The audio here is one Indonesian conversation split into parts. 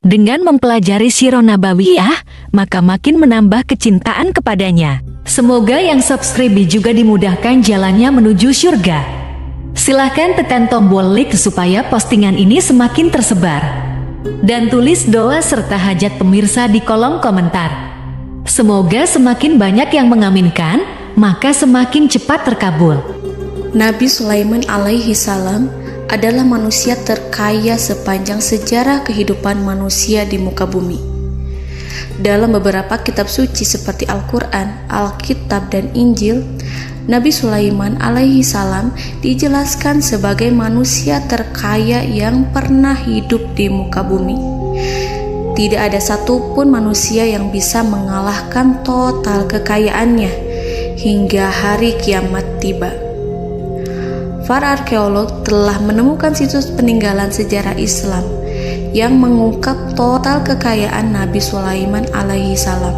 Dengan mempelajari Sirah Nabawiyah, maka makin menambah kecintaan kepadanya. Semoga yang subscribe juga dimudahkan jalannya menuju surga. Silahkan tekan tombol like supaya postingan ini semakin tersebar. Dan tulis doa serta hajat pemirsa di kolom komentar. Semoga semakin banyak yang mengaminkan, maka semakin cepat terkabul. Nabi Sulaiman alaihi salam adalah manusia terkaya sepanjang sejarah kehidupan manusia di muka bumi. Dalam beberapa kitab suci seperti Al-Quran, Alkitab, dan Injil, Nabi Sulaiman alaihi salam dijelaskan sebagai manusia terkaya yang pernah hidup di muka bumi. Tidak ada satupun manusia yang bisa mengalahkan total kekayaannya hingga hari kiamat tiba. Para arkeolog telah menemukan situs peninggalan sejarah Islam yang mengungkap total kekayaan Nabi Sulaiman alaihi salam.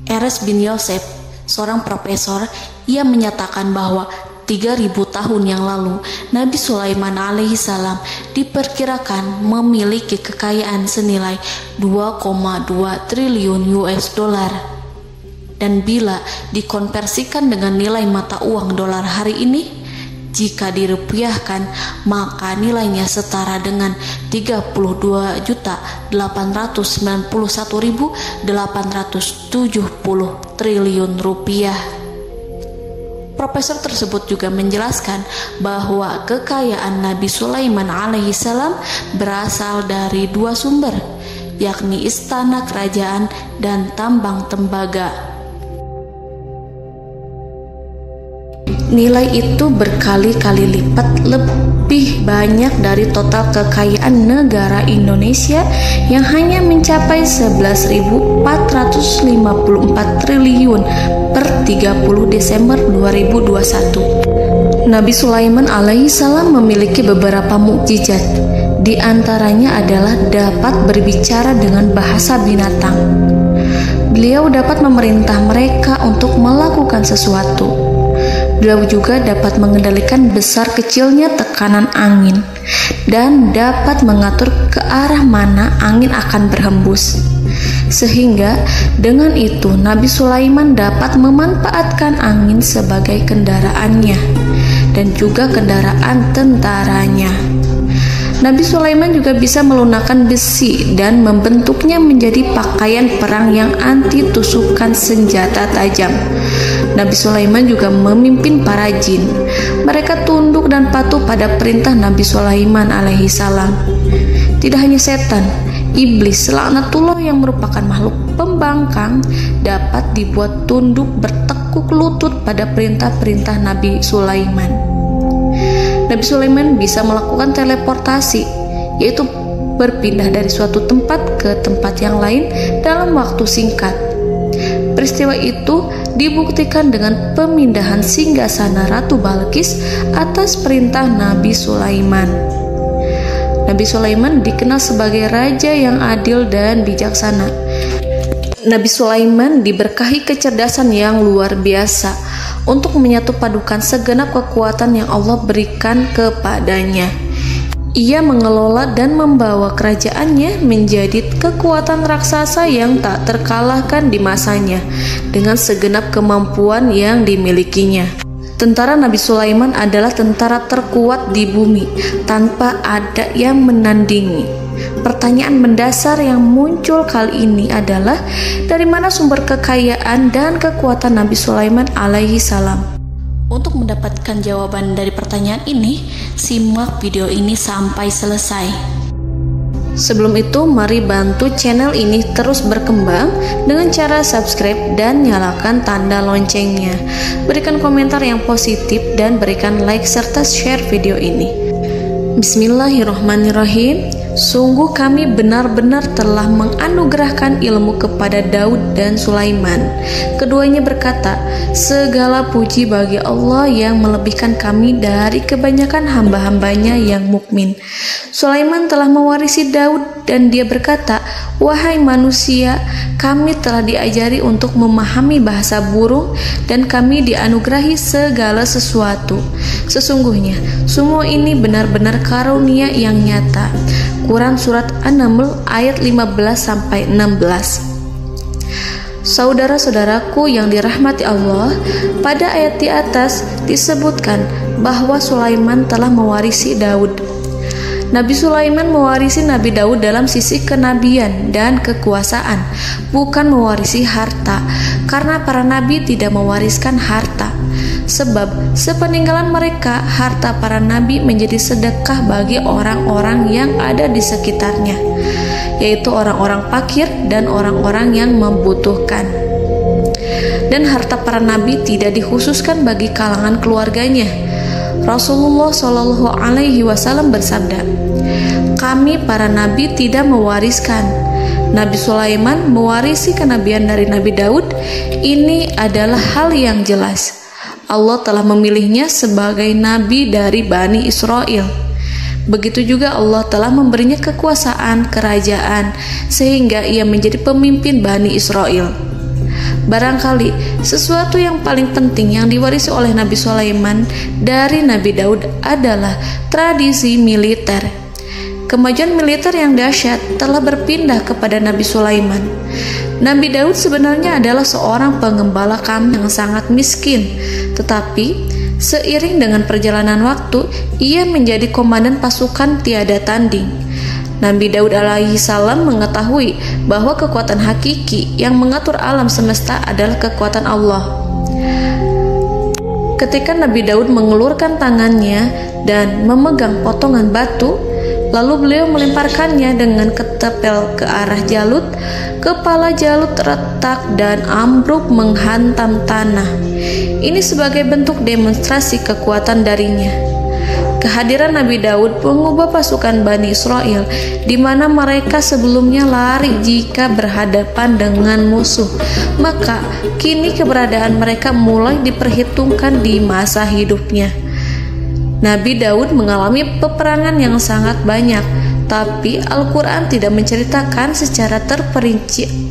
Erez bin Yosef, seorang profesor, ia menyatakan bahwa 3000 tahun yang lalu Nabi Sulaiman alaihi salam diperkirakan memiliki kekayaan senilai 2,2 triliun US dollar. Dan bila dikonversikan dengan nilai mata uang dolar hari ini, jika dirupiahkan, maka nilainya setara dengan 32.891.870 triliun rupiah. Profesor tersebut juga menjelaskan bahwa kekayaan Nabi Sulaiman alaihi salam berasal dari dua sumber, yakni istana kerajaan dan tambang tembaga. Nilai itu berkali-kali lipat lebih banyak dari total kekayaan negara Indonesia yang hanya mencapai 11.454 triliun per 30 Desember 2021. Nabi Sulaiman alaihi salam memiliki beberapa mukjizat. Di antaranya adalah dapat berbicara dengan bahasa binatang. Beliau dapat memerintah mereka untuk melakukan sesuatu. Beliau juga dapat mengendalikan besar kecilnya tekanan angin dan dapat mengatur ke arah mana angin akan berhembus. Sehingga dengan itu Nabi Sulaiman dapat memanfaatkan angin sebagai kendaraannya dan juga kendaraan tentaranya. Nabi Sulaiman juga bisa melunakkan besi dan membentuknya menjadi pakaian perang yang anti tusukan senjata tajam. Nabi Sulaiman juga memimpin para jin. Mereka tunduk dan patuh pada perintah Nabi Sulaiman alaihi salam. Tidak hanya setan, iblis laknatullah yang merupakan makhluk pembangkang dapat dibuat tunduk bertekuk lutut pada perintah-perintah Nabi Sulaiman. Nabi Sulaiman bisa melakukan teleportasi, yaitu berpindah dari suatu tempat ke tempat yang lain dalam waktu singkat. Peristiwa itu dibuktikan dengan pemindahan singgasana Ratu Balqis atas perintah Nabi Sulaiman. Nabi Sulaiman dikenal sebagai raja yang adil dan bijaksana. Nabi Sulaiman diberkahi kecerdasan yang luar biasa untuk menyatu padukan segenap kekuatan yang Allah berikan kepadanya. Ia mengelola dan membawa kerajaannya menjadi kekuatan raksasa yang tak terkalahkan di masanya dengan segenap kemampuan yang dimilikinya. Tentara Nabi Sulaiman adalah tentara terkuat di bumi tanpa ada yang menandingi. Pertanyaan mendasar yang muncul kali ini adalah dari mana sumber kekayaan dan kekuatan Nabi Sulaiman alaihi salam? Untuk mendapatkan jawaban dari pertanyaan ini, simak video ini sampai selesai. Sebelum itu, mari bantu channel ini terus berkembang dengan cara subscribe dan nyalakan tanda loncengnya. Berikan komentar yang positif dan berikan like serta share video ini. Bismillahirrahmanirrahim. Sungguh kami benar-benar telah menganugerahkan ilmu kepada Daud dan Sulaiman. Keduanya berkata, segala puji bagi Allah yang melebihkan kami dari kebanyakan hamba-hambanya yang mukmin. Sulaiman telah mewarisi Daud dan dia berkata, wahai manusia, kami telah diajari untuk memahami bahasa burung dan kami dianugerahi segala sesuatu. Sesungguhnya semua ini benar-benar karunia yang nyata. Quran Surat An-Naml ayat 15-16. Saudara-saudaraku yang dirahmati Allah, pada ayat di atas disebutkan bahwa Sulaiman telah mewarisi Daud. Nabi Sulaiman mewarisi Nabi Daud dalam sisi kenabian dan kekuasaan, bukan mewarisi harta, karena para nabi tidak mewariskan harta. Sebab sepeninggalan mereka, harta para nabi menjadi sedekah bagi orang-orang yang ada di sekitarnya, yaitu orang-orang fakir dan orang-orang yang membutuhkan. Dan harta para nabi tidak dikhususkan bagi kalangan keluarganya. Rasulullah Shallallahu Alaihi Wasallam bersabda, "Kami para nabi tidak mewariskan. Nabi Sulaiman mewarisi kenabian dari Nabi Daud. Ini adalah hal yang jelas. Allah telah memilihnya sebagai nabi dari Bani Israel. Begitu juga Allah telah memberinya kekuasaan kerajaan sehingga ia menjadi pemimpin Bani Israel." Barangkali sesuatu yang paling penting yang diwarisi oleh Nabi Sulaiman dari Nabi Daud adalah tradisi militer. Kemajuan militer yang dahsyat telah berpindah kepada Nabi Sulaiman. Nabi Daud sebenarnya adalah seorang pengembala kambing yang sangat miskin, tetapi seiring dengan perjalanan waktu, ia menjadi komandan pasukan tiada tanding. Nabi Daud alaihi salam mengetahui bahwa kekuatan hakiki yang mengatur alam semesta adalah kekuatan Allah. Ketika Nabi Daud mengulurkan tangannya dan memegang potongan batu, lalu beliau melemparkannya dengan ketepel ke arah Jalut, kepala Jalut retak dan ambruk menghantam tanah. Ini sebagai bentuk demonstrasi kekuatan darinya. Kehadiran Nabi Daud mengubah pasukan Bani Israel, di mana mereka sebelumnya lari jika berhadapan dengan musuh. Maka kini keberadaan mereka mulai diperhitungkan di masa hidupnya. Nabi Daud mengalami peperangan yang sangat banyak, tapi Al-Quran tidak menceritakan secara terperinci.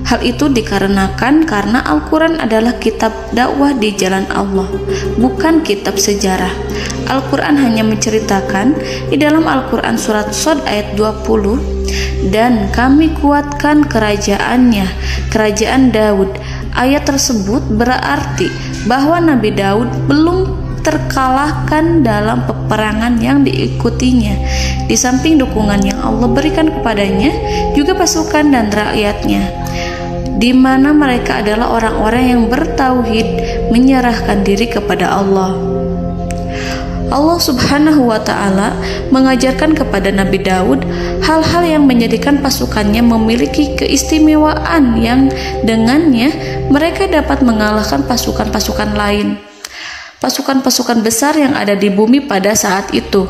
Hal itu dikarenakan karena Al-Quran adalah kitab dakwah di jalan Allah, bukan kitab sejarah. Al-Quran hanya menceritakan di dalam Al-Quran surat Shad ayat 20, "Dan kami kuatkan kerajaannya, kerajaan Daud." Ayat tersebut berarti bahwa Nabi Daud belum terkalahkan dalam peperangan yang diikutinya. Di samping dukungan yang Allah berikan kepadanya, juga pasukan dan rakyatnya, di mana mereka adalah orang-orang yang bertauhid, menyerahkan diri kepada Allah. Allah Subhanahu wa Ta'ala mengajarkan kepada Nabi Daud hal-hal yang menjadikan pasukannya memiliki keistimewaan yang dengannya mereka dapat mengalahkan pasukan-pasukan lain, pasukan-pasukan besar yang ada di bumi pada saat itu.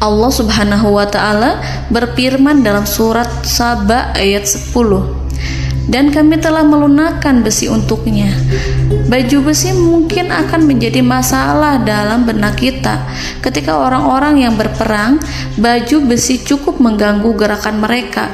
Allah Subhanahu wa Ta'ala berfirman dalam surat Saba ayat 10, "Dan kami telah melunakkan besi untuknya." Baju besi mungkin akan menjadi masalah dalam benak kita. Ketika orang-orang yang berperang, baju besi cukup mengganggu gerakan mereka.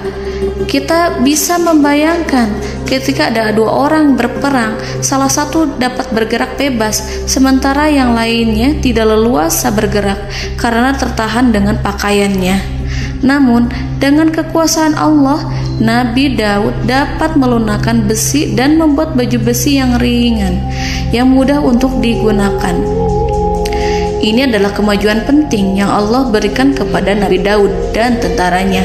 Kita bisa membayangkan ketika ada dua orang berperang, salah satu dapat bergerak bebas, sementara yang lainnya tidak leluasa bergerak karena tertahan dengan pakaiannya. Namun, dengan kekuasaan Allah, Nabi Daud dapat melunakkan besi dan membuat baju besi yang ringan, yang mudah untuk digunakan. Ini adalah kemajuan penting yang Allah berikan kepada Nabi Daud dan tentaranya.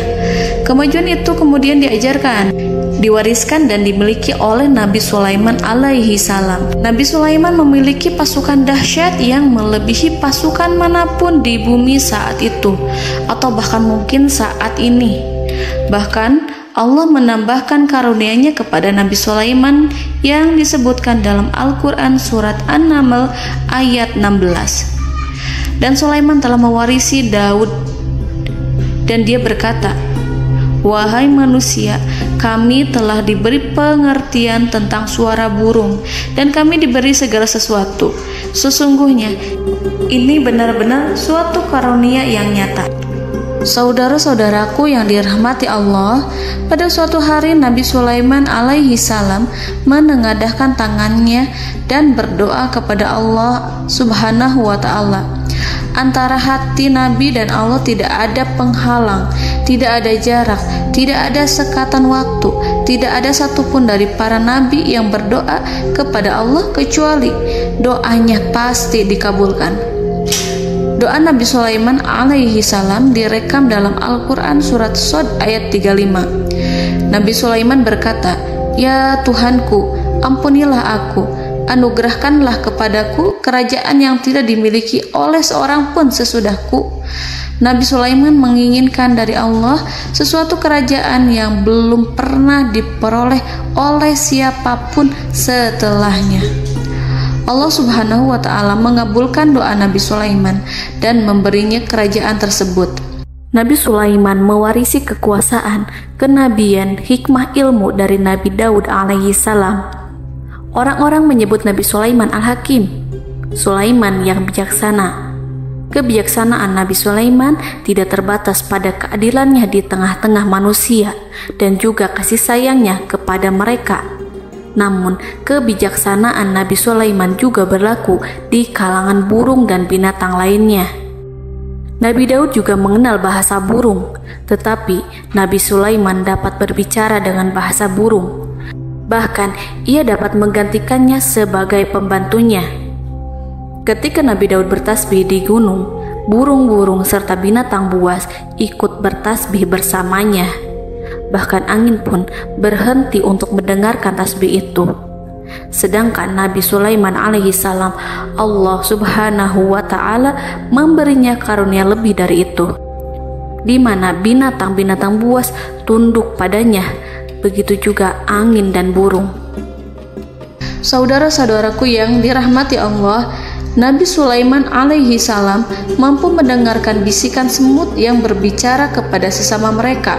Kemajuan itu kemudian diajarkan, diwariskan dan dimiliki oleh Nabi Sulaiman alaihi salam. Nabi Sulaiman memiliki pasukan dahsyat yang melebihi pasukan manapun di bumi saat itu, atau bahkan mungkin saat ini. Bahkan Allah menambahkan karunia-Nya kepada Nabi Sulaiman yang disebutkan dalam Al-Quran surat An-Naml ayat 16. "Dan Sulaiman telah mewarisi Daud, dan dia berkata, 'Wahai manusia, kami telah diberi pengertian tentang suara burung, dan kami diberi segala sesuatu. Sesungguhnya ini benar-benar suatu karunia yang nyata.'" Saudara-saudaraku yang dirahmati Allah, pada suatu hari Nabi Sulaiman alaihi salam menengadahkan tangannya dan berdoa kepada Allah Subhanahu wa Ta'ala. Antara hati Nabi dan Allah tidak ada penghalang, tidak ada jarak, tidak ada sekatan waktu, tidak ada satupun dari para nabi yang berdoa kepada Allah kecuali doanya pasti dikabulkan. Doa Nabi Sulaiman alaihi salam direkam dalam Al-Quran surat Shad ayat 35. Nabi Sulaiman berkata, "Ya Tuhanku, ampunilah aku, anugerahkanlah kepadaku kerajaan yang tidak dimiliki oleh seorang pun sesudahku." Nabi Sulaiman menginginkan dari Allah sesuatu kerajaan yang belum pernah diperoleh oleh siapapun setelahnya. Allah Subhanahu wa Ta'ala mengabulkan doa Nabi Sulaiman dan memberinya kerajaan tersebut. Nabi Sulaiman mewarisi kekuasaan, kenabian, hikmah ilmu dari Nabi Daud alaihi salam. Orang-orang menyebut Nabi Sulaiman Al-Hakim, Sulaiman yang bijaksana. Kebijaksanaan Nabi Sulaiman tidak terbatas pada keadilannya di tengah-tengah manusia dan juga kasih sayangnya kepada mereka. Namun, kebijaksanaan Nabi Sulaiman juga berlaku di kalangan burung dan binatang lainnya. Nabi Daud juga mengenal bahasa burung, tetapi Nabi Sulaiman dapat berbicara dengan bahasa burung. Bahkan, ia dapat menggantikannya sebagai pembantunya. Ketika Nabi Daud bertasbih di gunung, burung-burung serta binatang buas ikut bertasbih bersamanya. Bahkan angin pun berhenti untuk mendengarkan tasbih itu. Sedangkan Nabi Sulaiman alaihi salam, Allah Subhanahu wa Ta'ala memberinya karunia lebih dari itu, di mana binatang-binatang buas tunduk padanya, begitu juga angin dan burung. Saudara-saudaraku yang dirahmati Allah, Nabi Sulaiman alaihi salam mampu mendengarkan bisikan semut yang berbicara kepada sesama mereka.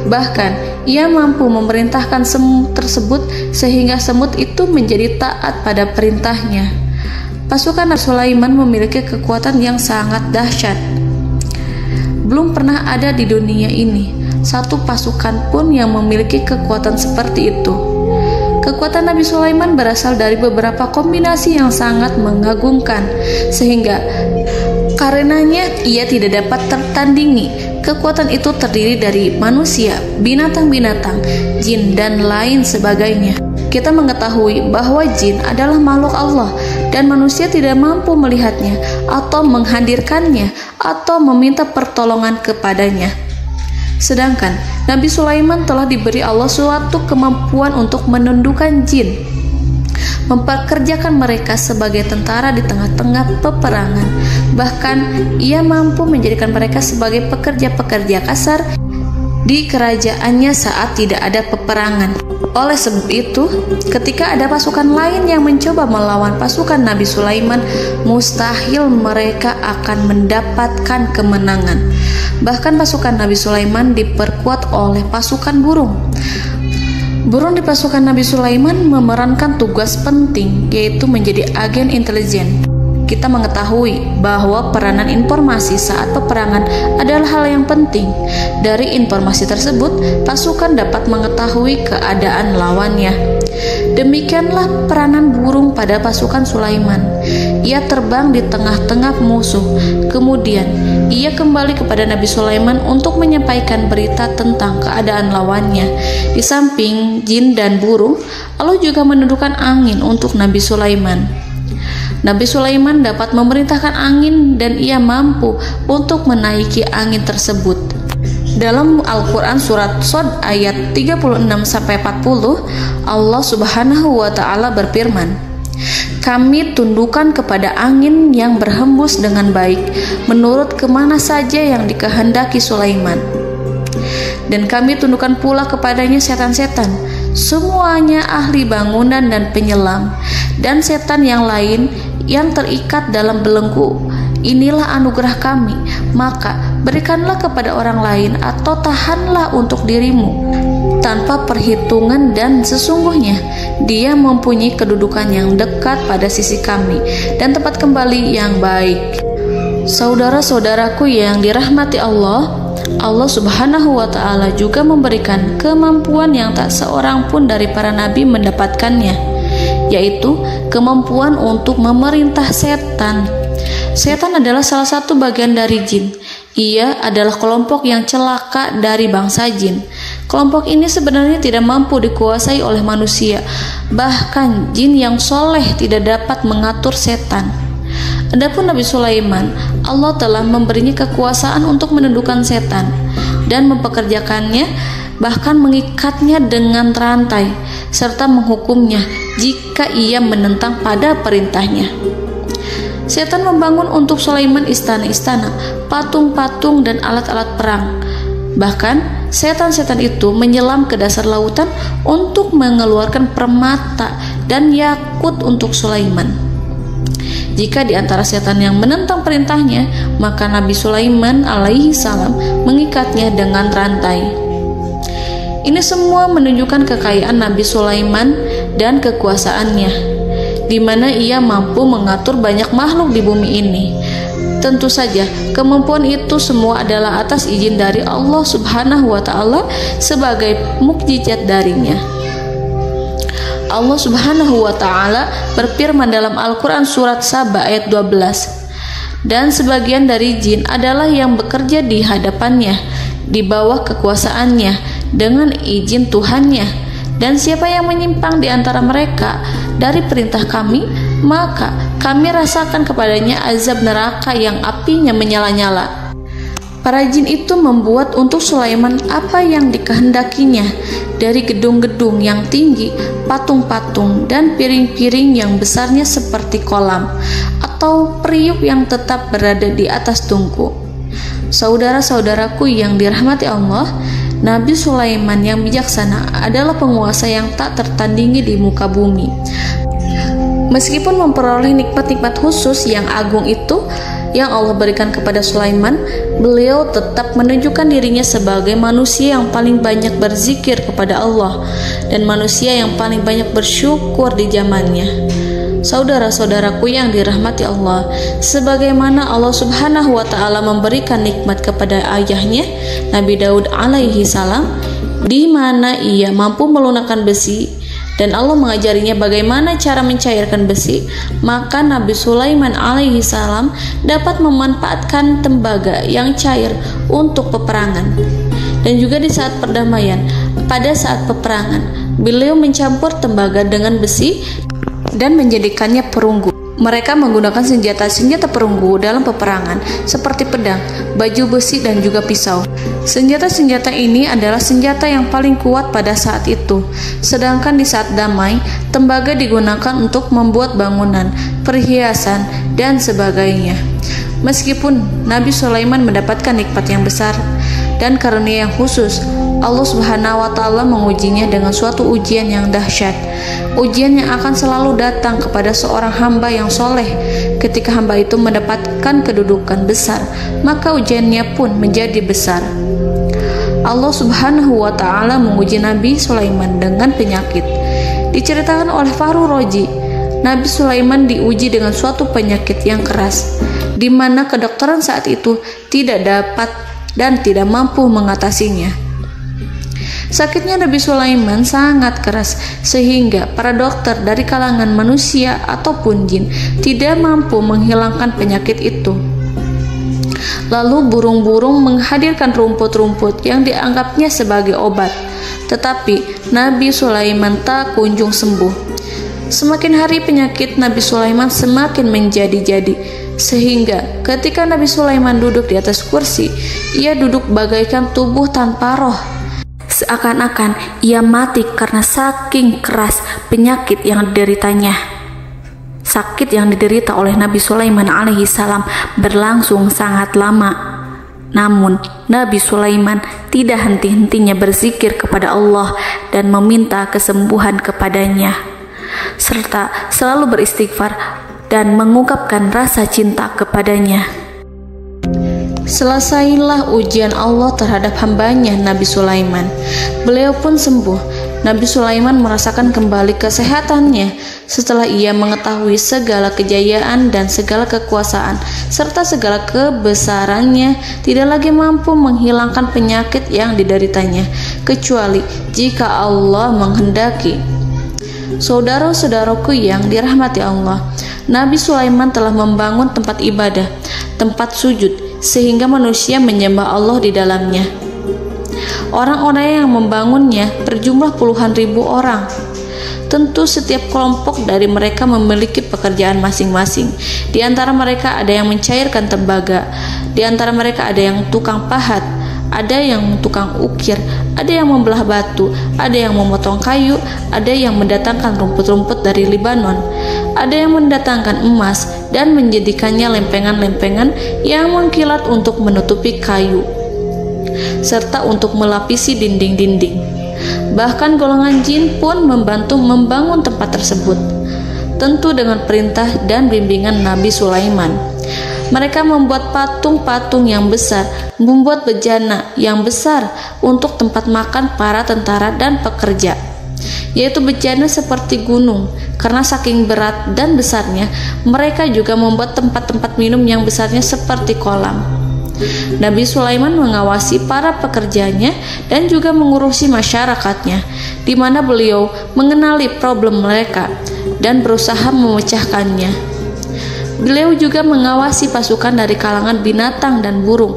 Bahkan, ia mampu memerintahkan semut tersebut sehingga semut itu menjadi taat pada perintahnya. Pasukan Nabi Sulaiman memiliki kekuatan yang sangat dahsyat. Belum pernah ada di dunia ini satu pasukan pun yang memiliki kekuatan seperti itu. Kekuatan Nabi Sulaiman berasal dari beberapa kombinasi yang sangat mengagumkan, sehingga karenanya ia tidak dapat tertandingi. Kekuatan itu terdiri dari manusia, binatang-binatang, jin, dan lain sebagainya. Kita mengetahui bahwa jin adalah makhluk Allah dan manusia tidak mampu melihatnya atau menghadirkannya atau meminta pertolongan kepadanya. Sedangkan Nabi Sulaiman telah diberi Allah suatu kemampuan untuk menundukkan jin, mempekerjakan mereka sebagai tentara di tengah-tengah peperangan. Bahkan ia mampu menjadikan mereka sebagai pekerja-pekerja kasar di kerajaannya saat tidak ada peperangan. Oleh sebab itu, ketika ada pasukan lain yang mencoba melawan pasukan Nabi Sulaiman, mustahil mereka akan mendapatkan kemenangan. Bahkan pasukan Nabi Sulaiman diperkuat oleh pasukan burung. Burung di pasukan Nabi Sulaiman memerankan tugas penting, yaitu menjadi agen intelijen. Kita mengetahui bahwa peranan informasi saat peperangan adalah hal yang penting. Dari informasi tersebut, pasukan dapat mengetahui keadaan lawannya. Demikianlah peranan burung pada pasukan Sulaiman. Ia terbang di tengah-tengah musuh. Kemudian, ia kembali kepada Nabi Sulaiman untuk menyampaikan berita tentang keadaan lawannya. Di samping jin dan burung, Allah juga menundukkan angin untuk Nabi Sulaiman. Nabi Sulaiman dapat memerintahkan angin dan ia mampu untuk menaiki angin tersebut. Dalam Al-Quran surat Shad ayat 36-40, Allah Subhanahu wa Ta'ala berfirman, "Kami tundukkan kepada angin yang berhembus dengan baik menurut kemana saja yang dikehendaki Sulaiman. Dan kami tundukkan pula kepadanya setan-setan, semuanya ahli bangunan dan penyelam, dan setan yang lain yang terikat dalam belenggu. Inilah anugerah kami, maka berikanlah kepada orang lain atau tahanlah untuk dirimu tanpa perhitungan, dan sesungguhnya dia mempunyai kedudukan yang dekat pada sisi kami dan tempat kembali yang baik." Saudara-saudaraku yang dirahmati Allah, Allah Subhanahu wa Ta'ala juga memberikan kemampuan yang tak seorang pun dari para nabi mendapatkannya, yaitu kemampuan untuk memerintah setan. Setan adalah salah satu bagian dari jin. Ia adalah kelompok yang celaka dari bangsa jin. Kelompok ini sebenarnya tidak mampu dikuasai oleh manusia. Bahkan jin yang soleh tidak dapat mengatur setan. Adapun Nabi Sulaiman, Allah telah memberinya kekuasaan untuk menundukkan setan dan mempekerjakannya, bahkan mengikatnya dengan rantai serta menghukumnya jika ia menentang pada perintahnya. Setan membangun untuk Sulaiman istana-istana, patung-patung, dan alat-alat perang. Bahkan setan-setan itu menyelam ke dasar lautan untuk mengeluarkan permata dan yakut untuk Sulaiman. Jika di antara setan yang menentang perintahnya, maka Nabi Sulaiman alaihi salam mengikatnya dengan rantai. Ini semua menunjukkan kekayaan Nabi Sulaiman dan kekuasaannya, di mana ia mampu mengatur banyak makhluk di bumi ini. Tentu saja, kemampuan itu semua adalah atas izin dari Allah Subhanahu wa Ta'ala sebagai mukjizat darinya. Allah Subhanahu wa Ta'ala berfirman dalam Al-Quran surat Saba ayat 12, dan sebagian dari jin adalah yang bekerja di hadapannya, di bawah kekuasaannya, dengan izin Tuhannya. Dan siapa yang menyimpang di antara mereka dari perintah kami, maka kami rasakan kepadanya azab neraka yang apinya menyala-nyala. Para jin itu membuat untuk Sulaiman apa yang dikehendakinya, dari gedung-gedung yang tinggi, patung-patung, dan piring-piring yang besarnya seperti kolam, atau periuk yang tetap berada di atas tungku. Saudara-saudaraku yang dirahmati Allah, Nabi Sulaiman yang bijaksana adalah penguasa yang tak tertandingi di muka bumi. Meskipun memperoleh nikmat-nikmat khusus yang agung itu yang Allah berikan kepada Sulaiman, beliau tetap menunjukkan dirinya sebagai manusia yang paling banyak berzikir kepada Allah dan manusia yang paling banyak bersyukur di zamannya. Saudara-saudaraku yang dirahmati Allah, sebagaimana Allah Subhanahu wa Ta'ala memberikan nikmat kepada ayahnya Nabi Daud alaihi salam, di mana ia mampu melunakkan besi, dan Allah mengajarinya bagaimana cara mencairkan besi, maka Nabi Sulaiman alaihi salam dapat memanfaatkan tembaga yang cair untuk peperangan. Dan juga di saat perdamaian, pada saat peperangan, beliau mencampur tembaga dengan besi dan menjadikannya perunggu. Mereka menggunakan senjata-senjata perunggu dalam peperangan seperti pedang, baju besi, dan juga pisau. Senjata-senjata ini adalah senjata yang paling kuat pada saat itu. Sedangkan di saat damai, tembaga digunakan untuk membuat bangunan, perhiasan, dan sebagainya. Meskipun Nabi Sulaiman mendapatkan nikmat yang besar dan karunia yang khusus, Allah Subhanahu wa Ta'ala mengujinya dengan suatu ujian yang dahsyat. Ujian yang akan selalu datang kepada seorang hamba yang soleh. Ketika hamba itu mendapatkan kedudukan besar, maka ujiannya pun menjadi besar. Allah Subhanahu wa Ta'ala menguji Nabi Sulaiman dengan penyakit. Diceritakan oleh Fahru Roji, Nabi Sulaiman diuji dengan suatu penyakit yang keras, di mana kedokteran saat itu tidak dapat dan tidak mampu mengatasinya. Sakitnya Nabi Sulaiman sangat keras sehingga para dokter dari kalangan manusia ataupun jin tidak mampu menghilangkan penyakit itu. Lalu burung-burung menghadirkan rumput-rumput yang dianggapnya sebagai obat, tetapi Nabi Sulaiman tak kunjung sembuh. Semakin hari penyakit Nabi Sulaiman semakin menjadi-jadi, sehingga ketika Nabi Sulaiman duduk di atas kursi, ia duduk bagaikan tubuh tanpa roh. Seakan-akan ia mati karena saking keras penyakit yang dideritanya. Sakit yang diderita oleh Nabi Sulaiman alaihi salam berlangsung sangat lama. Namun Nabi Sulaiman tidak henti-hentinya berzikir kepada Allah dan meminta kesembuhan kepadanya, serta selalu beristighfar dan mengungkapkan rasa cinta kepadanya. Selesailah ujian Allah terhadap hambanya Nabi Sulaiman. Beliau pun sembuh. Nabi Sulaiman merasakan kembali kesehatannya setelah ia mengetahui segala kejayaan dan segala kekuasaan serta segala kebesarannya tidak lagi mampu menghilangkan penyakit yang dideritanya kecuali jika Allah menghendaki. Saudara-saudaraku yang dirahmati Allah, Nabi Sulaiman telah membangun tempat ibadah, tempat sujud, sehingga manusia menyembah Allah di dalamnya. Orang-orang yang membangunnya berjumlah puluhan ribu orang. Tentu setiap kelompok dari mereka memiliki pekerjaan masing-masing. Di antara mereka ada yang mencairkan tembaga, di antara mereka ada yang tukang pahat, ada yang tukang ukir, ada yang membelah batu, ada yang memotong kayu, ada yang mendatangkan rumput-rumput dari Libanon, ada yang mendatangkan emas dan menjadikannya lempengan-lempengan yang mengkilat untuk menutupi kayu, serta untuk melapisi dinding-dinding. Bahkan golongan jin pun membantu membangun tempat tersebut, tentu dengan perintah dan bimbingan Nabi Sulaiman. Mereka membuat patung-patung yang besar, membuat bejana yang besar untuk tempat makan para tentara dan pekerja, yaitu bejana seperti gunung. Karena saking berat dan besarnya, mereka juga membuat tempat-tempat minum yang besarnya seperti kolam. Nabi Sulaiman mengawasi para pekerjanya dan juga mengurusi masyarakatnya, di mana beliau mengenali problem mereka dan berusaha memecahkannya. Beliau juga mengawasi pasukan dari kalangan binatang dan burung.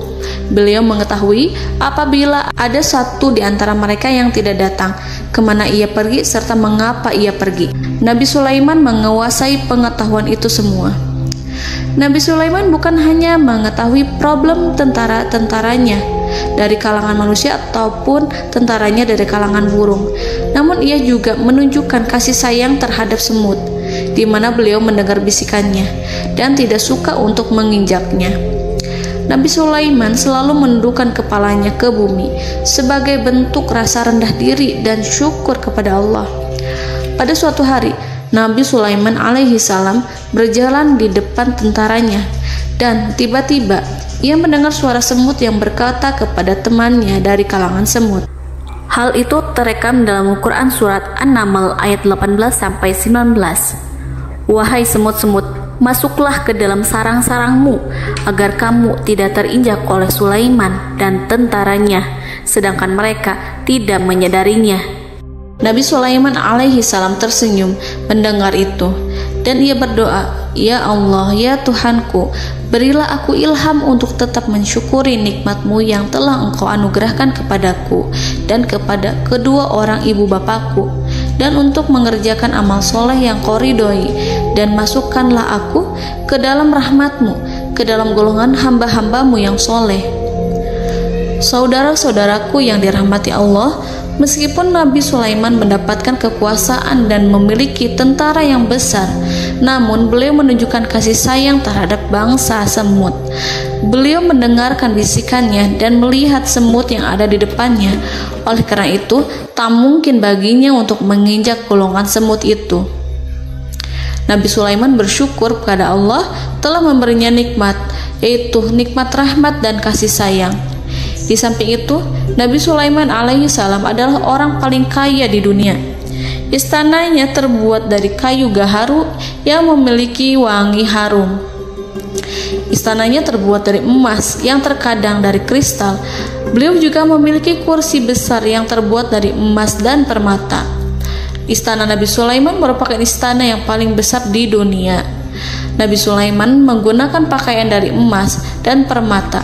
Beliau mengetahui apabila ada satu di antara mereka yang tidak datang, kemana ia pergi, serta mengapa ia pergi. Nabi Sulaiman menguasai pengetahuan itu semua. Nabi Sulaiman bukan hanya mengetahui problem tentara-tentaranya dari kalangan manusia ataupun tentaranya dari kalangan burung, namun ia juga menunjukkan kasih sayang terhadap semut, di mana beliau mendengar bisikannya dan tidak suka untuk menginjaknya. Nabi Sulaiman selalu menundukkan kepalanya ke bumi sebagai bentuk rasa rendah diri dan syukur kepada Allah. Pada suatu hari, Nabi Sulaiman alaihi salam berjalan di depan tentaranya dan tiba-tiba ia mendengar suara semut yang berkata kepada temannya dari kalangan semut. Hal itu terekam dalam Al-Quran surat An-Naml ayat 18-19. Wahai semut-semut, masuklah ke dalam sarang-sarangmu agar kamu tidak terinjak oleh Sulaiman dan tentaranya, sedangkan mereka tidak menyadarinya. Nabi Sulaiman alaihi salam tersenyum mendengar itu dan ia berdoa, "Ya Allah, ya Tuhanku, berilah aku ilham untuk tetap mensyukuri nikmat-Mu yang telah Engkau anugerahkan kepadaku dan kepada kedua orang ibu bapakku, dan untuk mengerjakan amal soleh yang Kau ridhoi, dan masukkanlah aku ke dalam rahmat-Mu, ke dalam golongan hamba-hamba-Mu yang soleh." Saudara-saudaraku yang dirahmati Allah, meskipun Nabi Sulaiman mendapatkan kekuasaan dan memiliki tentara yang besar, namun beliau menunjukkan kasih sayang terhadap bangsa semut. Beliau mendengarkan bisikannya dan melihat semut yang ada di depannya. Oleh karena itu, tak mungkin baginya untuk menginjak golongan semut itu. Nabi Sulaiman bersyukur kepada Allah telah memberinya nikmat, yaitu nikmat rahmat dan kasih sayang. Di samping itu, Nabi Sulaiman alaihi salam adalah orang paling kaya di dunia. Istananya terbuat dari kayu gaharu yang memiliki wangi harum. Istananya terbuat dari emas yang terkadang dari kristal. Beliau juga memiliki kursi besar yang terbuat dari emas dan permata. Istana Nabi Sulaiman merupakan istana yang paling besar di dunia. Nabi Sulaiman menggunakan pakaian dari emas dan permata.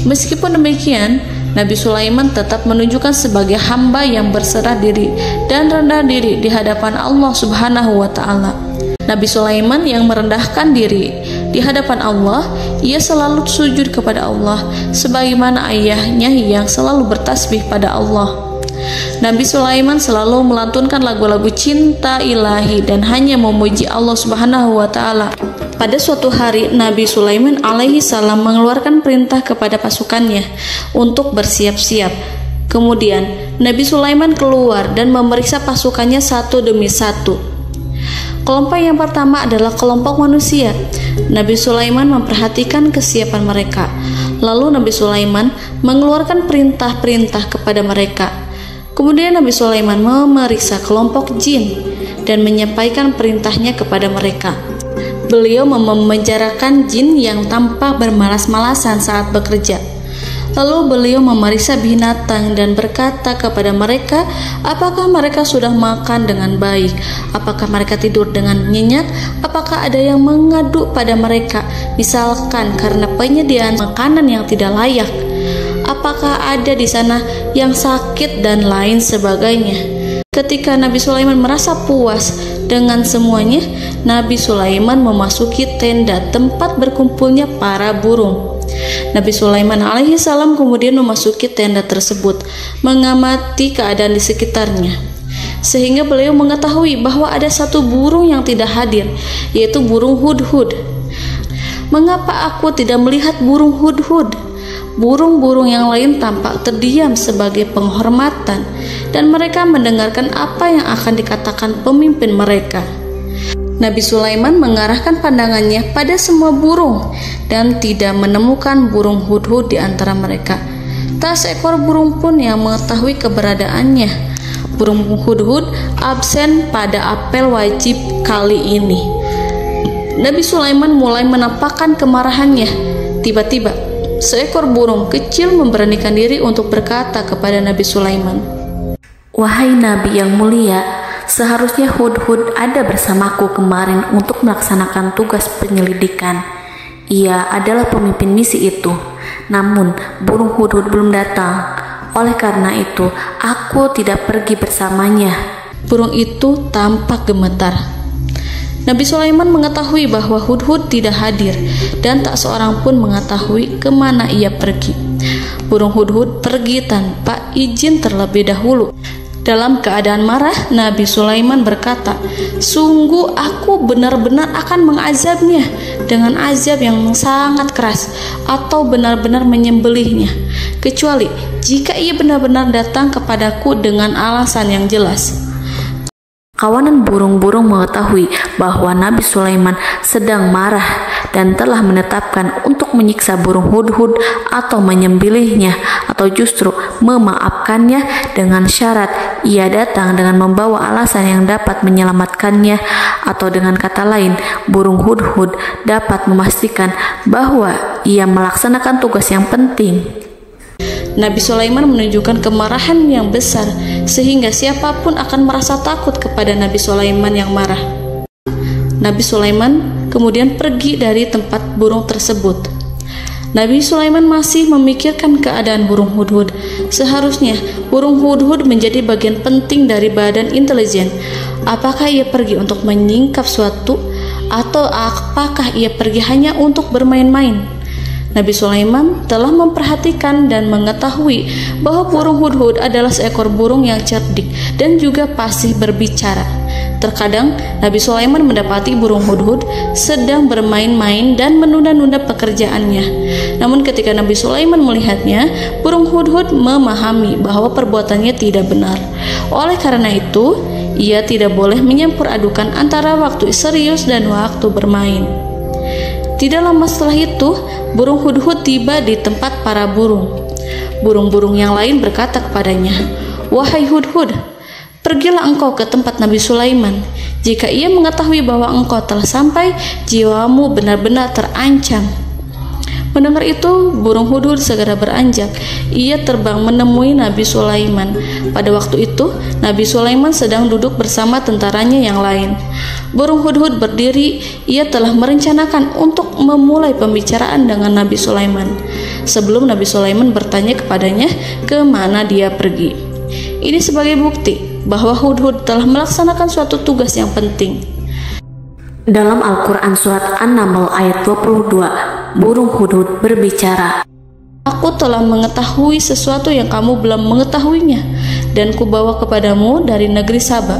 Meskipun demikian, Nabi Sulaiman tetap menunjukkan sebagai hamba yang berserah diri dan rendah diri di hadapan Allah Subhanahu wa Ta'ala. Nabi Sulaiman yang merendahkan diri di hadapan Allah, ia selalu sujud kepada Allah sebagaimana ayahnya yang selalu bertasbih pada Allah. Nabi Sulaiman selalu melantunkan lagu-lagu cinta ilahi dan hanya memuji Allah Subhanahu wa Ta'ala. Pada suatu hari, Nabi Sulaiman alaihi salam mengeluarkan perintah kepada pasukannya untuk bersiap-siap. Kemudian, Nabi Sulaiman keluar dan memeriksa pasukannya satu demi satu. Kelompok yang pertama adalah kelompok manusia. Nabi Sulaiman memperhatikan kesiapan mereka. Lalu Nabi Sulaiman mengeluarkan perintah-perintah kepada mereka. Kemudian Nabi Sulaiman memeriksa kelompok jin dan menyampaikan perintahnya kepada mereka. Beliau memenjarakan jin yang tampak bermalas-malasan saat bekerja. Lalu beliau memeriksa binatang dan berkata kepada mereka, apakah mereka sudah makan dengan baik? Apakah mereka tidur dengan nyenyak? Apakah ada yang mengadu pada mereka, misalkan karena penyediaan makanan yang tidak layak? Apakah ada di sana yang sakit dan lain sebagainya? Ketika Nabi Sulaiman merasa puas dengan semuanya, Nabi Sulaiman memasuki tenda tempat berkumpulnya para burung. Nabi Sulaiman alaihissalam kemudian memasuki tenda tersebut, mengamati keadaan di sekitarnya, sehingga beliau mengetahui bahwa ada satu burung yang tidak hadir, yaitu burung hudhud. Mengapa aku tidak melihat burung hudhud? Burung-burung yang lain tampak terdiam sebagai penghormatan, dan mereka mendengarkan apa yang akan dikatakan pemimpin mereka. Nabi Sulaiman mengarahkan pandangannya pada semua burung dan tidak menemukan burung hudhud di antara mereka. Tak seekor burung pun yang mengetahui keberadaannya. Burung hudhud absen pada apel wajib kali ini. Nabi Sulaiman mulai menampakkan kemarahannya. Tiba-tiba, seekor burung kecil memberanikan diri untuk berkata kepada Nabi Sulaiman, "Wahai Nabi yang mulia, seharusnya hudhud ada bersamaku kemarin untuk melaksanakan tugas penyelidikan. Ia adalah pemimpin misi itu. Namun, burung hudhud belum datang. Oleh karena itu, aku tidak pergi bersamanya." Burung itu tampak gemetar. Nabi Sulaiman mengetahui bahwa hudhud tidak hadir dan tak seorang pun mengetahui kemana ia pergi. Burung hudhud pergi tanpa izin terlebih dahulu. Dalam keadaan marah, Nabi Sulaiman berkata, "Sungguh aku benar-benar akan mengazabnya dengan azab yang sangat keras, atau benar-benar menyembelihnya, kecuali jika ia benar-benar datang kepadaku dengan alasan yang jelas." Kawanan burung-burung mengetahui bahwa Nabi Sulaiman sedang marah dan telah menetapkan untuk menyiksa burung hudhud atau menyembelihnya, atau justru memaafkannya dengan syarat ia datang dengan membawa alasan yang dapat menyelamatkannya, atau dengan kata lain, burung hudhud dapat memastikan bahwa ia melaksanakan tugas yang penting. Nabi Sulaiman menunjukkan kemarahan yang besar, sehingga siapapun akan merasa takut kepada Nabi Sulaiman yang marah. Nabi Sulaiman kemudian pergi dari tempat burung tersebut. Nabi Sulaiman masih memikirkan keadaan burung hudhud. Seharusnya burung hudhud menjadi bagian penting dari badan intelijen. Apakah ia pergi untuk menyingkap suatu, atau apakah ia pergi hanya untuk bermain-main? Nabi Sulaiman telah memperhatikan dan mengetahui bahwa burung hudhud adalah seekor burung yang cerdik dan juga fasih berbicara. Terkadang Nabi Sulaiman mendapati burung hudhud sedang bermain-main dan menunda-nunda pekerjaannya. Namun ketika Nabi Sulaiman melihatnya, burung hudhud memahami bahwa perbuatannya tidak benar. Oleh karena itu, ia tidak boleh menyampur adukan antara waktu serius dan waktu bermain. Tidak lama setelah itu, burung hudhud tiba di tempat para burung. Burung-burung yang lain berkata kepadanya, "Wahai hudhud, pergilah engkau ke tempat Nabi Sulaiman. Jika ia mengetahui bahwa engkau telah sampai, jiwamu benar-benar terancam." Mendengar itu, burung hudhud segera beranjak. Ia terbang menemui Nabi Sulaiman. Pada waktu itu, Nabi Sulaiman sedang duduk bersama tentaranya yang lain. Burung hudhud berdiri. Ia telah merencanakan untuk memulai pembicaraan dengan Nabi Sulaiman sebelum Nabi Sulaiman bertanya kepadanya kemana dia pergi. Ini sebagai bukti bahwa hudhud telah melaksanakan suatu tugas yang penting. Dalam Al-Quran Surat An-Naml ayat 22, burung hudhud berbicara, "Aku telah mengetahui sesuatu yang kamu belum mengetahuinya, dan kubawa kepadamu dari negeri Saba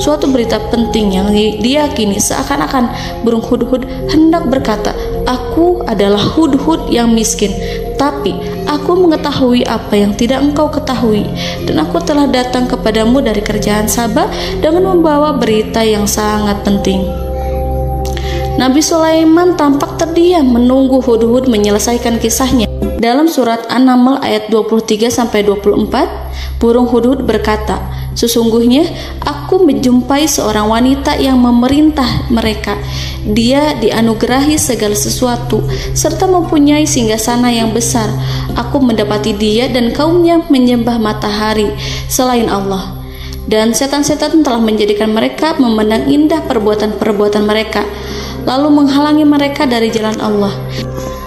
suatu berita penting yang diyakini." Seakan-akan burung hudhud hendak berkata, "Aku adalah hudhud yang miskin, tapi aku mengetahui apa yang tidak engkau ketahui, dan aku telah datang kepadamu dari kerajaan Saba dengan membawa berita yang sangat penting." Nabi Sulaiman tampak terdiam menunggu hudhud menyelesaikan kisahnya. Dalam surat An-Naml ayat 23-24, burung hudhud berkata, Sesungguhnya aku menjumpai seorang wanita yang memerintah mereka. Dia dianugerahi segala sesuatu serta mempunyai singgasana yang besar. Aku mendapati dia dan kaumnya menyembah matahari selain Allah. Dan setan-setan telah menjadikan mereka memandang indah perbuatan-perbuatan mereka, lalu menghalangi mereka dari jalan Allah,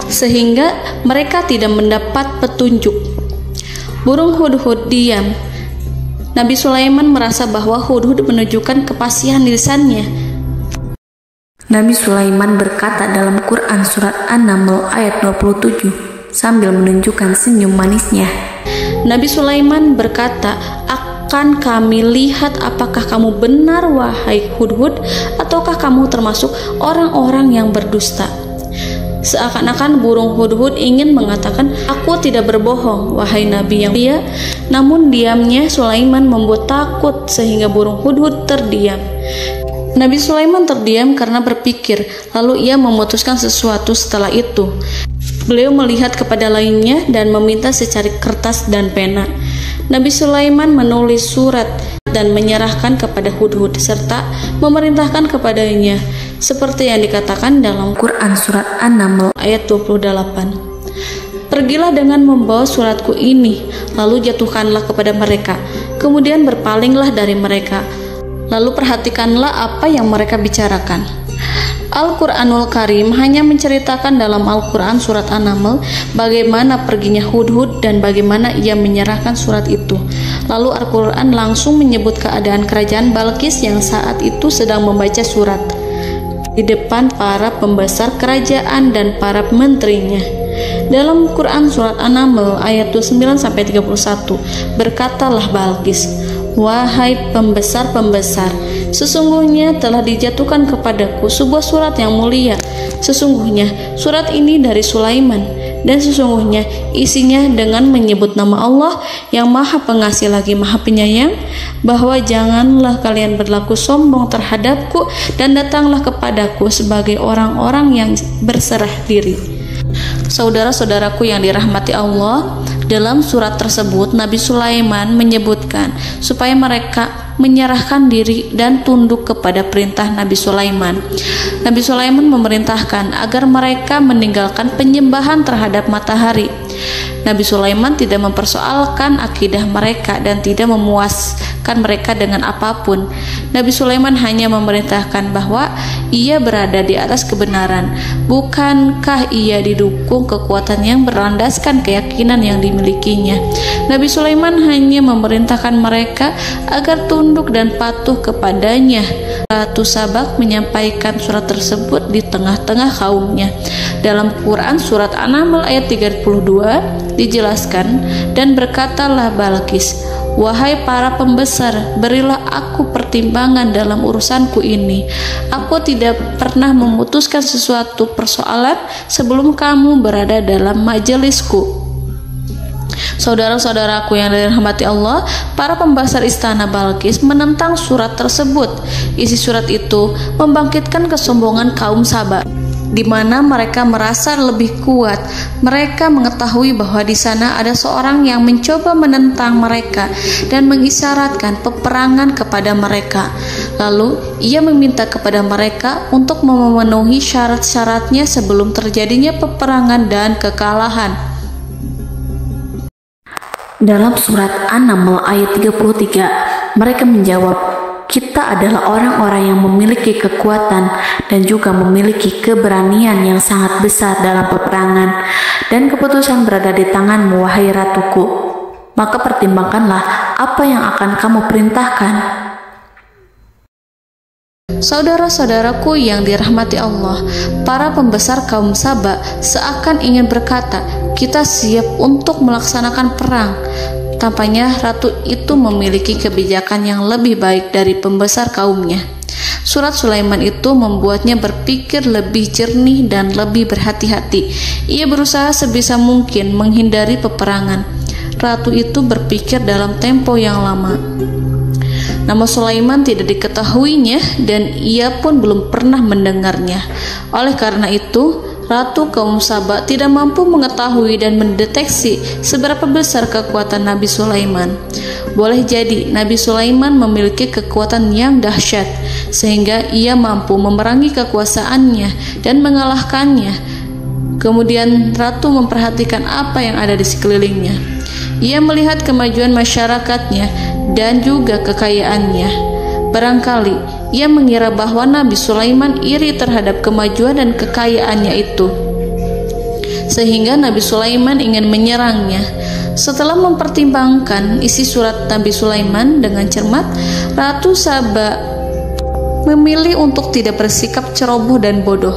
sehingga mereka tidak mendapat petunjuk. Burung hudhud diam. Nabi Sulaiman merasa bahwa hudhud menunjukkan kepasihan lisannya. Nabi Sulaiman berkata dalam Quran surat An-Naml ayat 27 sambil menunjukkan senyum manisnya. Nabi Sulaiman berkata, "Akan kami lihat apakah kamu benar wahai hudhud, ataukah kamu termasuk orang-orang yang berdusta." Seakan-akan burung hudhud ingin mengatakan, "Aku tidak berbohong, wahai Nabi yang mulia." Namun diamnya Sulaiman membuat takut sehingga burung hudhud terdiam. Nabi Sulaiman terdiam karena berpikir, lalu ia memutuskan sesuatu setelah itu. Beliau melihat kepada lainnya dan meminta secari kertas dan pena. Nabi Sulaiman menulis surat dan menyerahkan kepada hudhud serta memerintahkan kepadanya seperti yang dikatakan dalam Quran surat An-Naml ayat 28. "Pergilah dengan membawa suratku ini, lalu jatuhkanlah kepada mereka, kemudian berpalinglah dari mereka, lalu perhatikanlah apa yang mereka bicarakan." Al-Quranul Karim hanya menceritakan dalam Al-Quran surat An-Naml bagaimana perginya hudhud dan bagaimana ia menyerahkan surat itu. Lalu Al-Quran langsung menyebut keadaan kerajaan Balqis yang saat itu sedang membaca surat di depan para pembesar kerajaan dan para menterinya. Dalam Quran surat An-Naml ayat 29-31 berkatalah Balqis, "Wahai pembesar-pembesar, sesungguhnya telah dijatuhkan kepadaku sebuah surat yang mulia. Sesungguhnya surat ini dari Sulaiman, dan sesungguhnya isinya dengan menyebut nama Allah yang Maha Pengasih lagi Maha Penyayang, bahwa janganlah kalian berlaku sombong terhadapku dan datanglah kepadaku sebagai orang-orang yang berserah diri." Saudara-saudaraku yang dirahmati Allah, dalam surat tersebut Nabi Sulaiman menyebutkan supaya mereka menyerahkan diri dan tunduk kepada perintah Nabi Sulaiman. Nabi Sulaiman memerintahkan agar mereka meninggalkan penyembahan terhadap matahari. Nabi Sulaiman tidak mempersoalkan akidah mereka dan tidak memuaskan mereka dengan apapun. Nabi Sulaiman hanya memerintahkan bahwa ia berada di atas kebenaran. Bukankah ia didukung kekuatan yang berlandaskan keyakinan yang dimilikinya? Nabi Sulaiman hanya memerintahkan mereka agar tunduk dan patuh kepadanya. Ratu Sabak menyampaikan surat tersebut di tengah-tengah kaumnya. Dalam Quran surat An-Naml ayat 32 dijelaskan, "Dan berkatalah Balqis, wahai para pembesar, berilah aku pertimbangan dalam urusanku ini. Aku tidak pernah memutuskan sesuatu persoalan sebelum kamu berada dalam majelisku." Saudara-saudaraku yang dirahmati Allah, para pembesar istana Balqis menentang surat tersebut. Isi surat itu membangkitkan kesombongan kaum Sabak, di mana mereka merasa lebih kuat. Mereka mengetahui bahwa di sana ada seorang yang mencoba menentang mereka dan mengisyaratkan peperangan kepada mereka. Lalu ia meminta kepada mereka untuk memenuhi syarat-syaratnya sebelum terjadinya peperangan dan kekalahan. Dalam surat An-Naml ayat 33, mereka menjawab, "Kita adalah orang-orang yang memiliki kekuatan dan juga memiliki keberanian yang sangat besar dalam peperangan, dan keputusan berada di tanganmu, wahai ratuku. Maka pertimbangkanlah apa yang akan kamu perintahkan." Saudara-saudaraku yang dirahmati Allah, para pembesar kaum Sabak seakan ingin berkata, "Kita siap untuk melaksanakan perang." Tampaknya ratu itu memiliki kebijakan yang lebih baik dari pembesar kaumnya. Surat Sulaiman itu membuatnya berpikir lebih jernih dan lebih berhati-hati. Ia berusaha sebisa mungkin menghindari peperangan. Ratu itu berpikir dalam tempo yang lama. Nama Sulaiman tidak diketahuinya dan ia pun belum pernah mendengarnya. Oleh karena itu, Ratu kaum Saba tidak mampu mengetahui dan mendeteksi seberapa besar kekuatan Nabi Sulaiman. Boleh jadi Nabi Sulaiman memiliki kekuatan yang dahsyat, sehingga ia mampu memerangi kekuasaannya dan mengalahkannya. Kemudian Ratu memperhatikan apa yang ada di sekelilingnya. Ia melihat kemajuan masyarakatnya dan juga kekayaannya. Barangkali ia mengira bahwa Nabi Sulaiman iri terhadap kemajuan dan kekayaannya itu, sehingga Nabi Sulaiman ingin menyerangnya. Setelah mempertimbangkan isi surat Nabi Sulaiman dengan cermat, Ratu Saba memilih untuk tidak bersikap ceroboh dan bodoh.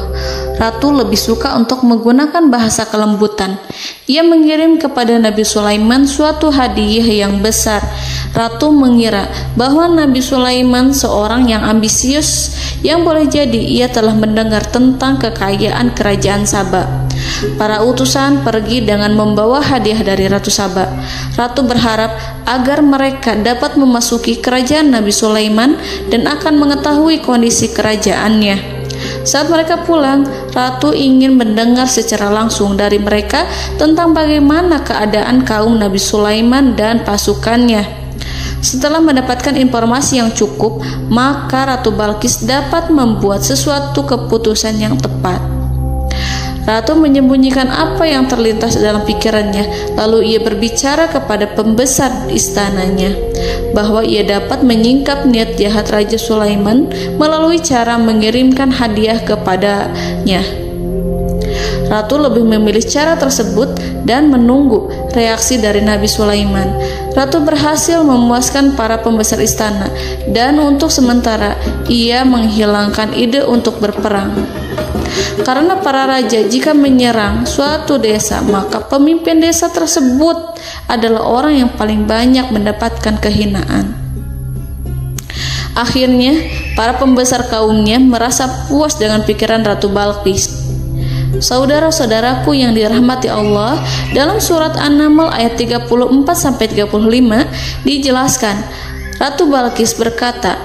Ratu lebih suka untuk menggunakan bahasa kelembutan. Ia mengirim kepada Nabi Sulaiman suatu hadiah yang besar. Ratu mengira bahwa Nabi Sulaiman seorang yang ambisius, yang boleh jadi ia telah mendengar tentang kekayaan kerajaan Saba. Para utusan pergi dengan membawa hadiah dari Ratu Saba. Ratu berharap agar mereka dapat memasuki kerajaan Nabi Sulaiman dan akan mengetahui kondisi kerajaannya. Saat mereka pulang, Ratu ingin mendengar secara langsung dari mereka tentang bagaimana keadaan kaum Nabi Sulaiman dan pasukannya. Setelah mendapatkan informasi yang cukup, maka Ratu Balqis dapat membuat sesuatu keputusan yang tepat. Ratu menyembunyikan apa yang terlintas dalam pikirannya, lalu ia berbicara kepada pembesar istananya bahwa ia dapat menyingkap niat jahat Raja Sulaiman melalui cara mengirimkan hadiah kepadanya. Ratu lebih memilih cara tersebut dan menunggu reaksi dari Nabi Sulaiman. Ratu berhasil memuaskan para pembesar istana, dan untuk sementara ia menghilangkan ide untuk berperang. Karena para raja jika menyerang suatu desa, maka pemimpin desa tersebut adalah orang yang paling banyak mendapatkan kehinaan. Akhirnya, para pembesar kaumnya merasa puas dengan pikiran Ratu Balqis. Saudara-saudaraku yang dirahmati Allah, dalam surat An-Naml ayat 34-35 dijelaskan, Ratu Balqis berkata,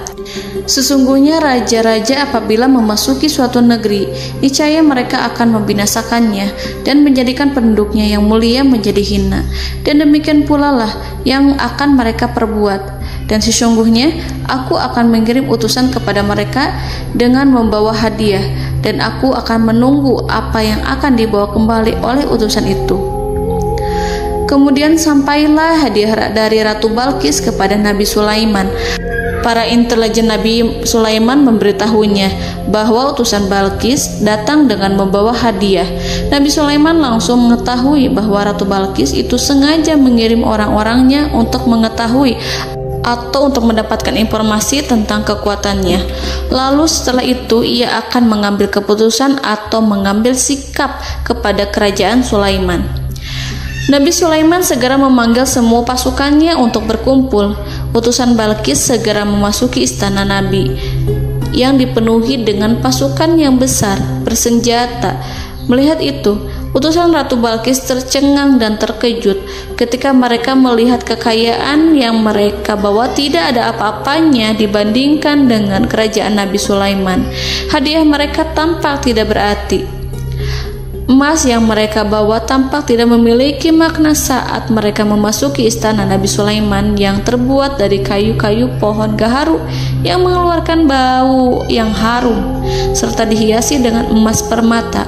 "Sesungguhnya raja-raja apabila memasuki suatu negeri, niscaya mereka akan membinasakannya dan menjadikan penduduknya yang mulia menjadi hina, dan demikian pula lah yang akan mereka perbuat. Dan sesungguhnya aku akan mengirim utusan kepada mereka dengan membawa hadiah, dan aku akan menunggu apa yang akan dibawa kembali oleh utusan itu." Kemudian sampailah hadiah dari Ratu Balqis kepada Nabi Sulaiman. Para intelijen Nabi Sulaiman memberitahunya bahwa utusan Balqis datang dengan membawa hadiah. Nabi Sulaiman langsung mengetahui bahwa Ratu Balqis itu sengaja mengirim orang-orangnya untuk mengetahui atau untuk mendapatkan informasi tentang kekuatannya. Lalu setelah itu ia akan mengambil keputusan atau mengambil sikap kepada kerajaan Sulaiman. Nabi Sulaiman segera memanggil semua pasukannya untuk berkumpul. Utusan Balqis segera memasuki istana Nabi yang dipenuhi dengan pasukan yang besar bersenjata. Melihat itu, utusan Ratu Balqis tercengang dan terkejut ketika mereka melihat kekayaan yang mereka bawa tidak ada apa-apanya dibandingkan dengan kerajaan Nabi Sulaiman. Hadiah mereka tampak tidak berarti. Emas yang mereka bawa tampak tidak memiliki makna saat mereka memasuki istana Nabi Sulaiman yang terbuat dari kayu-kayu pohon gaharu yang mengeluarkan bau yang harum serta dihiasi dengan emas permata.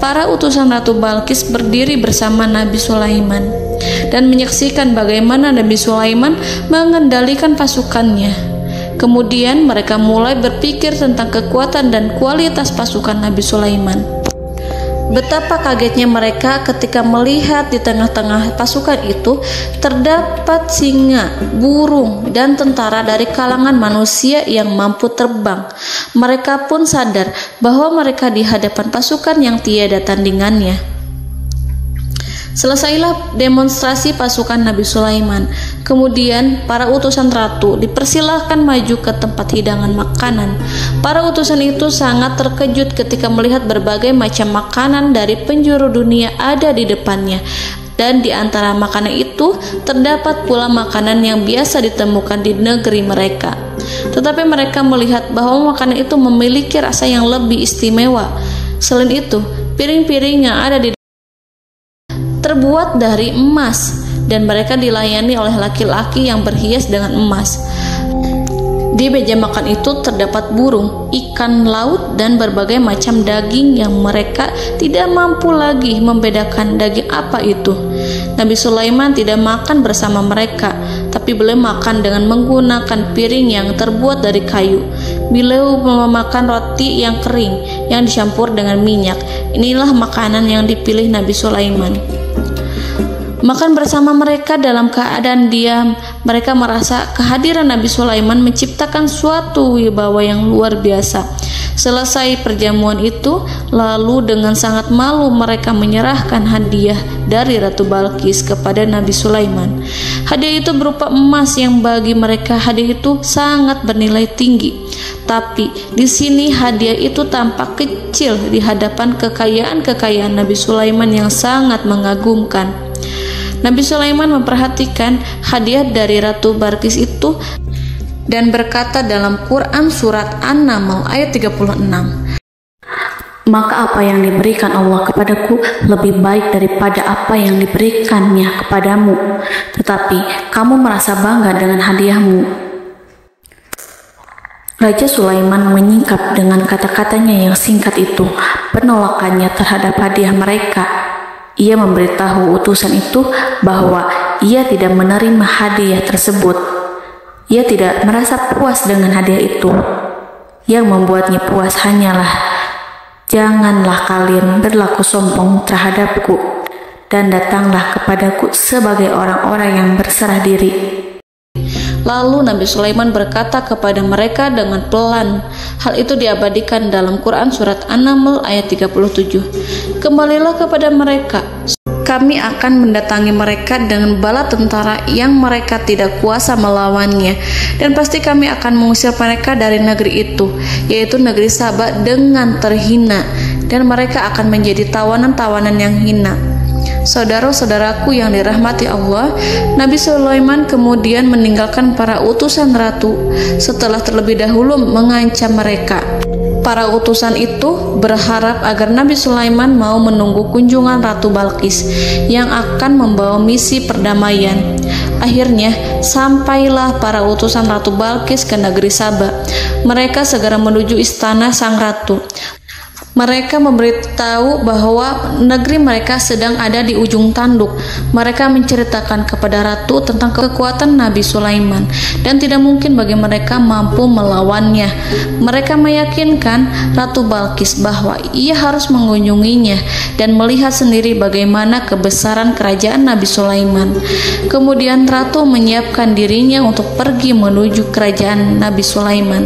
Para utusan Ratu Balqis berdiri bersama Nabi Sulaiman dan menyaksikan bagaimana Nabi Sulaiman mengendalikan pasukannya. Kemudian mereka mulai berpikir tentang kekuatan dan kualitas pasukan Nabi Sulaiman. Betapa kagetnya mereka ketika melihat di tengah-tengah pasukan itu terdapat singa, burung, dan tentara dari kalangan manusia yang mampu terbang. Mereka pun sadar bahwa mereka di hadapan pasukan yang tiada tandingannya. Selesailah demonstrasi pasukan Nabi Sulaiman. Kemudian para utusan ratu dipersilahkan maju ke tempat hidangan makanan. Para utusan itu sangat terkejut ketika melihat berbagai macam makanan dari penjuru dunia ada di depannya. Dan di antara makanan itu terdapat pula makanan yang biasa ditemukan di negeri mereka. Tetapi mereka melihat bahwa makanan itu memiliki rasa yang lebih istimewa. Selain itu, Piring-piring yang ada di terbuat dari emas, dan mereka dilayani oleh laki-laki yang berhias dengan emas. Di meja makan itu terdapat burung, ikan laut, dan berbagai macam daging yang mereka tidak mampu lagi membedakan daging apa itu. Nabi Sulaiman tidak makan bersama mereka, tapi beliau makan dengan menggunakan piring yang terbuat dari kayu. Beliau memakan roti yang kering yang dicampur dengan minyak. Inilah makanan yang dipilih Nabi Sulaiman. Makan bersama mereka dalam keadaan diam, mereka merasa kehadiran Nabi Sulaiman menciptakan suatu wibawa yang luar biasa. Selesai perjamuan itu, lalu dengan sangat malu mereka menyerahkan hadiah dari Ratu Balqis kepada Nabi Sulaiman. Hadiah itu berupa emas yang bagi mereka hadiah itu sangat bernilai tinggi. Tapi di sini hadiah itu tampak kecil di hadapan kekayaan Nabi Sulaiman yang sangat mengagumkan. Nabi Sulaiman memperhatikan hadiah dari Ratu Balqis itu dan berkata dalam Quran surat An-Naml ayat 36, "Maka apa yang diberikan Allah kepadaku lebih baik daripada apa yang diberikannya kepadamu, tetapi kamu merasa bangga dengan hadiahmu." Raja Sulaiman menyingkap dengan kata-katanya yang singkat itu penolakannya terhadap hadiah mereka. Ia memberitahu utusan itu bahwa ia tidak menerima hadiah tersebut. Ia tidak merasa puas dengan hadiah itu. Yang membuatnya puas hanyalah, "Janganlah kalian berlaku sombong terhadapku, dan datanglah kepadaku sebagai orang-orang yang berserah diri." Lalu Nabi Sulaiman berkata kepada mereka dengan pelan. Hal itu diabadikan dalam Quran surat An-Naml ayat 37. "Kembalilah kepada mereka. Kami akan mendatangi mereka dengan bala tentara yang mereka tidak kuasa melawannya, dan pasti kami akan mengusir mereka dari negeri itu, yaitu negeri Saba, dengan terhina, dan mereka akan menjadi tawanan-tawanan yang hina." Saudara-saudaraku yang dirahmati Allah, Nabi Sulaiman kemudian meninggalkan para utusan ratu setelah terlebih dahulu mengancam mereka. Para utusan itu berharap agar Nabi Sulaiman mau menunggu kunjungan Ratu Balqis yang akan membawa misi perdamaian. Akhirnya sampailah para utusan Ratu Balqis ke negeri Saba. Mereka segera menuju istana sang ratu. Mereka memberitahu bahwa negeri mereka sedang ada di ujung tanduk. Mereka menceritakan kepada ratu tentang kekuatan Nabi Sulaiman dan tidak mungkin bagi mereka mampu melawannya. Mereka meyakinkan Ratu Balqis bahwa ia harus mengunjunginya dan melihat sendiri bagaimana kebesaran kerajaan Nabi Sulaiman. Kemudian ratu menyiapkan dirinya untuk pergi menuju kerajaan Nabi Sulaiman.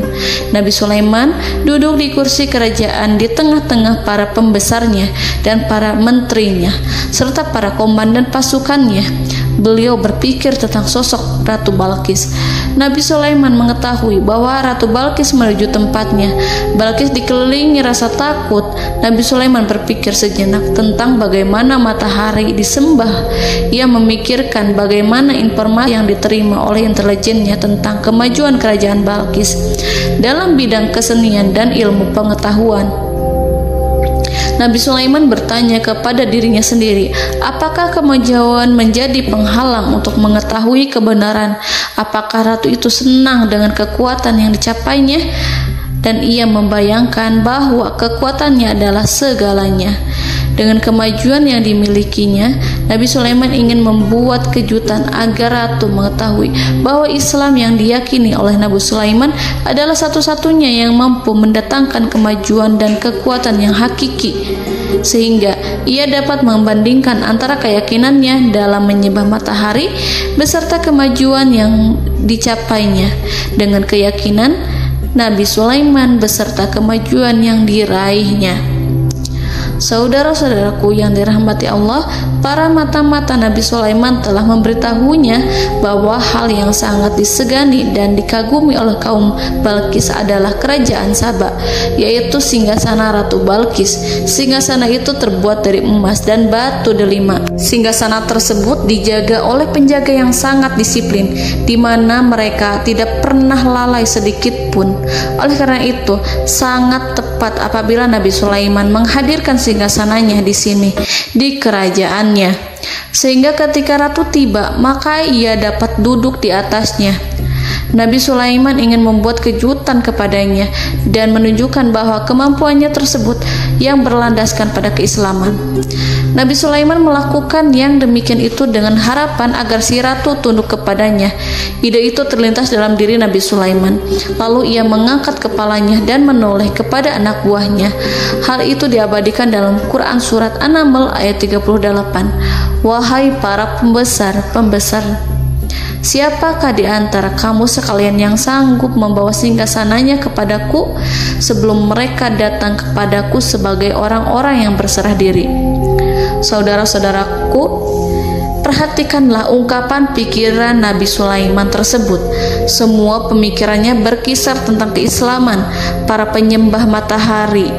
Nabi Sulaiman duduk di kursi kerajaan di tengah-tengah para pembesarnya dan para menterinya serta para komandan pasukannya. Beliau berpikir tentang sosok Ratu Balqis. Nabi Sulaiman mengetahui bahwa Ratu Balqis menuju tempatnya. Balqis dikelilingi rasa takut. Nabi Sulaiman berpikir sejenak tentang bagaimana matahari disembah. Ia memikirkan bagaimana informasi yang diterima oleh intelijennya tentang kemajuan kerajaan Balqis dalam bidang kesenian dan ilmu pengetahuan. Nabi Sulaiman bertanya kepada dirinya sendiri, apakah kemajuan menjadi penghalang untuk mengetahui kebenaran? Apakah ratu itu senang dengan kekuatan yang dicapainya? Dan ia membayangkan bahwa kekuatannya adalah segalanya. Dengan kemajuan yang dimilikinya, Nabi Sulaiman ingin membuat kejutan agar ratu mengetahui bahwa Islam yang diyakini oleh Nabi Sulaiman adalah satu-satunya yang mampu mendatangkan kemajuan dan kekuatan yang hakiki, sehingga ia dapat membandingkan antara keyakinannya dalam menyembah matahari beserta kemajuan yang dicapainya dengan keyakinan Nabi Sulaiman beserta kemajuan yang diraihnya. Saudara-saudaraku yang dirahmati Allah, para mata-mata Nabi Sulaiman telah memberitahunya bahwa hal yang sangat disegani dan dikagumi oleh kaum Balkis adalah kerajaan Saba, yaitu singgasana Ratu Balkis. Singgasana itu terbuat dari emas dan batu delima. Singgasana tersebut dijaga oleh penjaga yang sangat disiplin, di mana mereka tidak pernah lalai sedikit pun. Oleh karena itu, sangat tepat apabila Nabi Sulaiman menghadirkan singgasananya di sini, di kerajaannya, sehingga ketika ratu tiba, maka ia dapat duduk di atasnya. Nabi Sulaiman ingin membuat kejutan kepadanya dan menunjukkan bahwa kemampuannya tersebut yang berlandaskan pada keislaman. Nabi Sulaiman melakukan yang demikian itu dengan harapan agar si ratu tunduk kepadanya. Ide itu terlintas dalam diri Nabi Sulaiman. Lalu ia mengangkat kepalanya dan menoleh kepada anak buahnya. Hal itu diabadikan dalam Quran surat An-Naml ayat 38. Wahai para pembesar, siapakah di antara kamu sekalian yang sanggup membawa singgasananya kepadaku sebelum mereka datang kepadaku sebagai orang-orang yang berserah diri? Saudara-saudaraku, perhatikanlah ungkapan pikiran Nabi Sulaiman tersebut. Semua pemikirannya berkisar tentang keislaman, para penyembah matahari,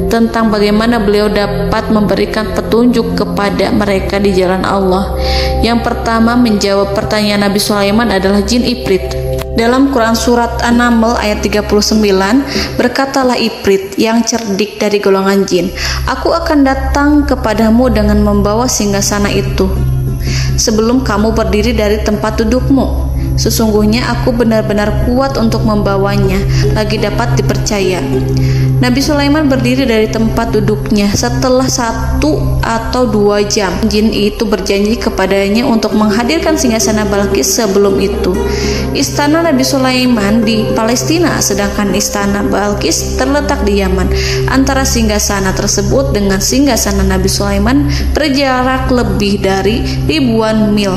tentang bagaimana beliau dapat memberikan petunjuk kepada mereka di jalan Allah. Yang pertama menjawab pertanyaan Nabi Sulaiman adalah jin Ifrit. Dalam Quran surat An-Naml ayat 39, berkatalah Ifrit yang cerdik dari golongan jin, aku akan datang kepadamu dengan membawa singgasana itu sebelum kamu berdiri dari tempat dudukmu. Sesungguhnya aku benar-benar kuat untuk membawanya, lagi dapat dipercaya. Nabi Sulaiman berdiri dari tempat duduknya setelah 1 atau 2 jam. Jin itu berjanji kepadanya untuk menghadirkan singgasana Balkis sebelum itu. Istana Nabi Sulaiman di Palestina, sedangkan istana Balkis terletak di Yaman. Antara singgasana tersebut dengan singgasana Nabi Sulaiman berjarak lebih dari ribuan mil.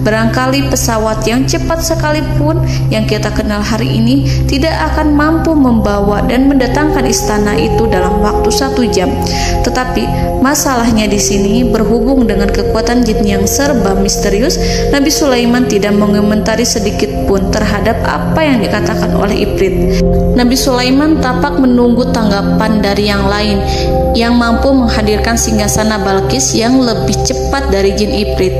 Barangkali pesawat yang cepat sekalipun yang kita kenal hari ini tidak akan mampu membawa dan mendatangkan istana itu dalam waktu 1 jam. Tetapi masalahnya di sini berhubung dengan kekuatan jin yang serba misterius. Nabi Sulaiman tidak mengomentari sedikit pun terhadap apa yang dikatakan oleh Ifrit. Nabi Sulaiman tampak menunggu tanggapan dari yang lain yang mampu menghadirkan singgasana Balkis yang lebih cepat dari jin Ifrit.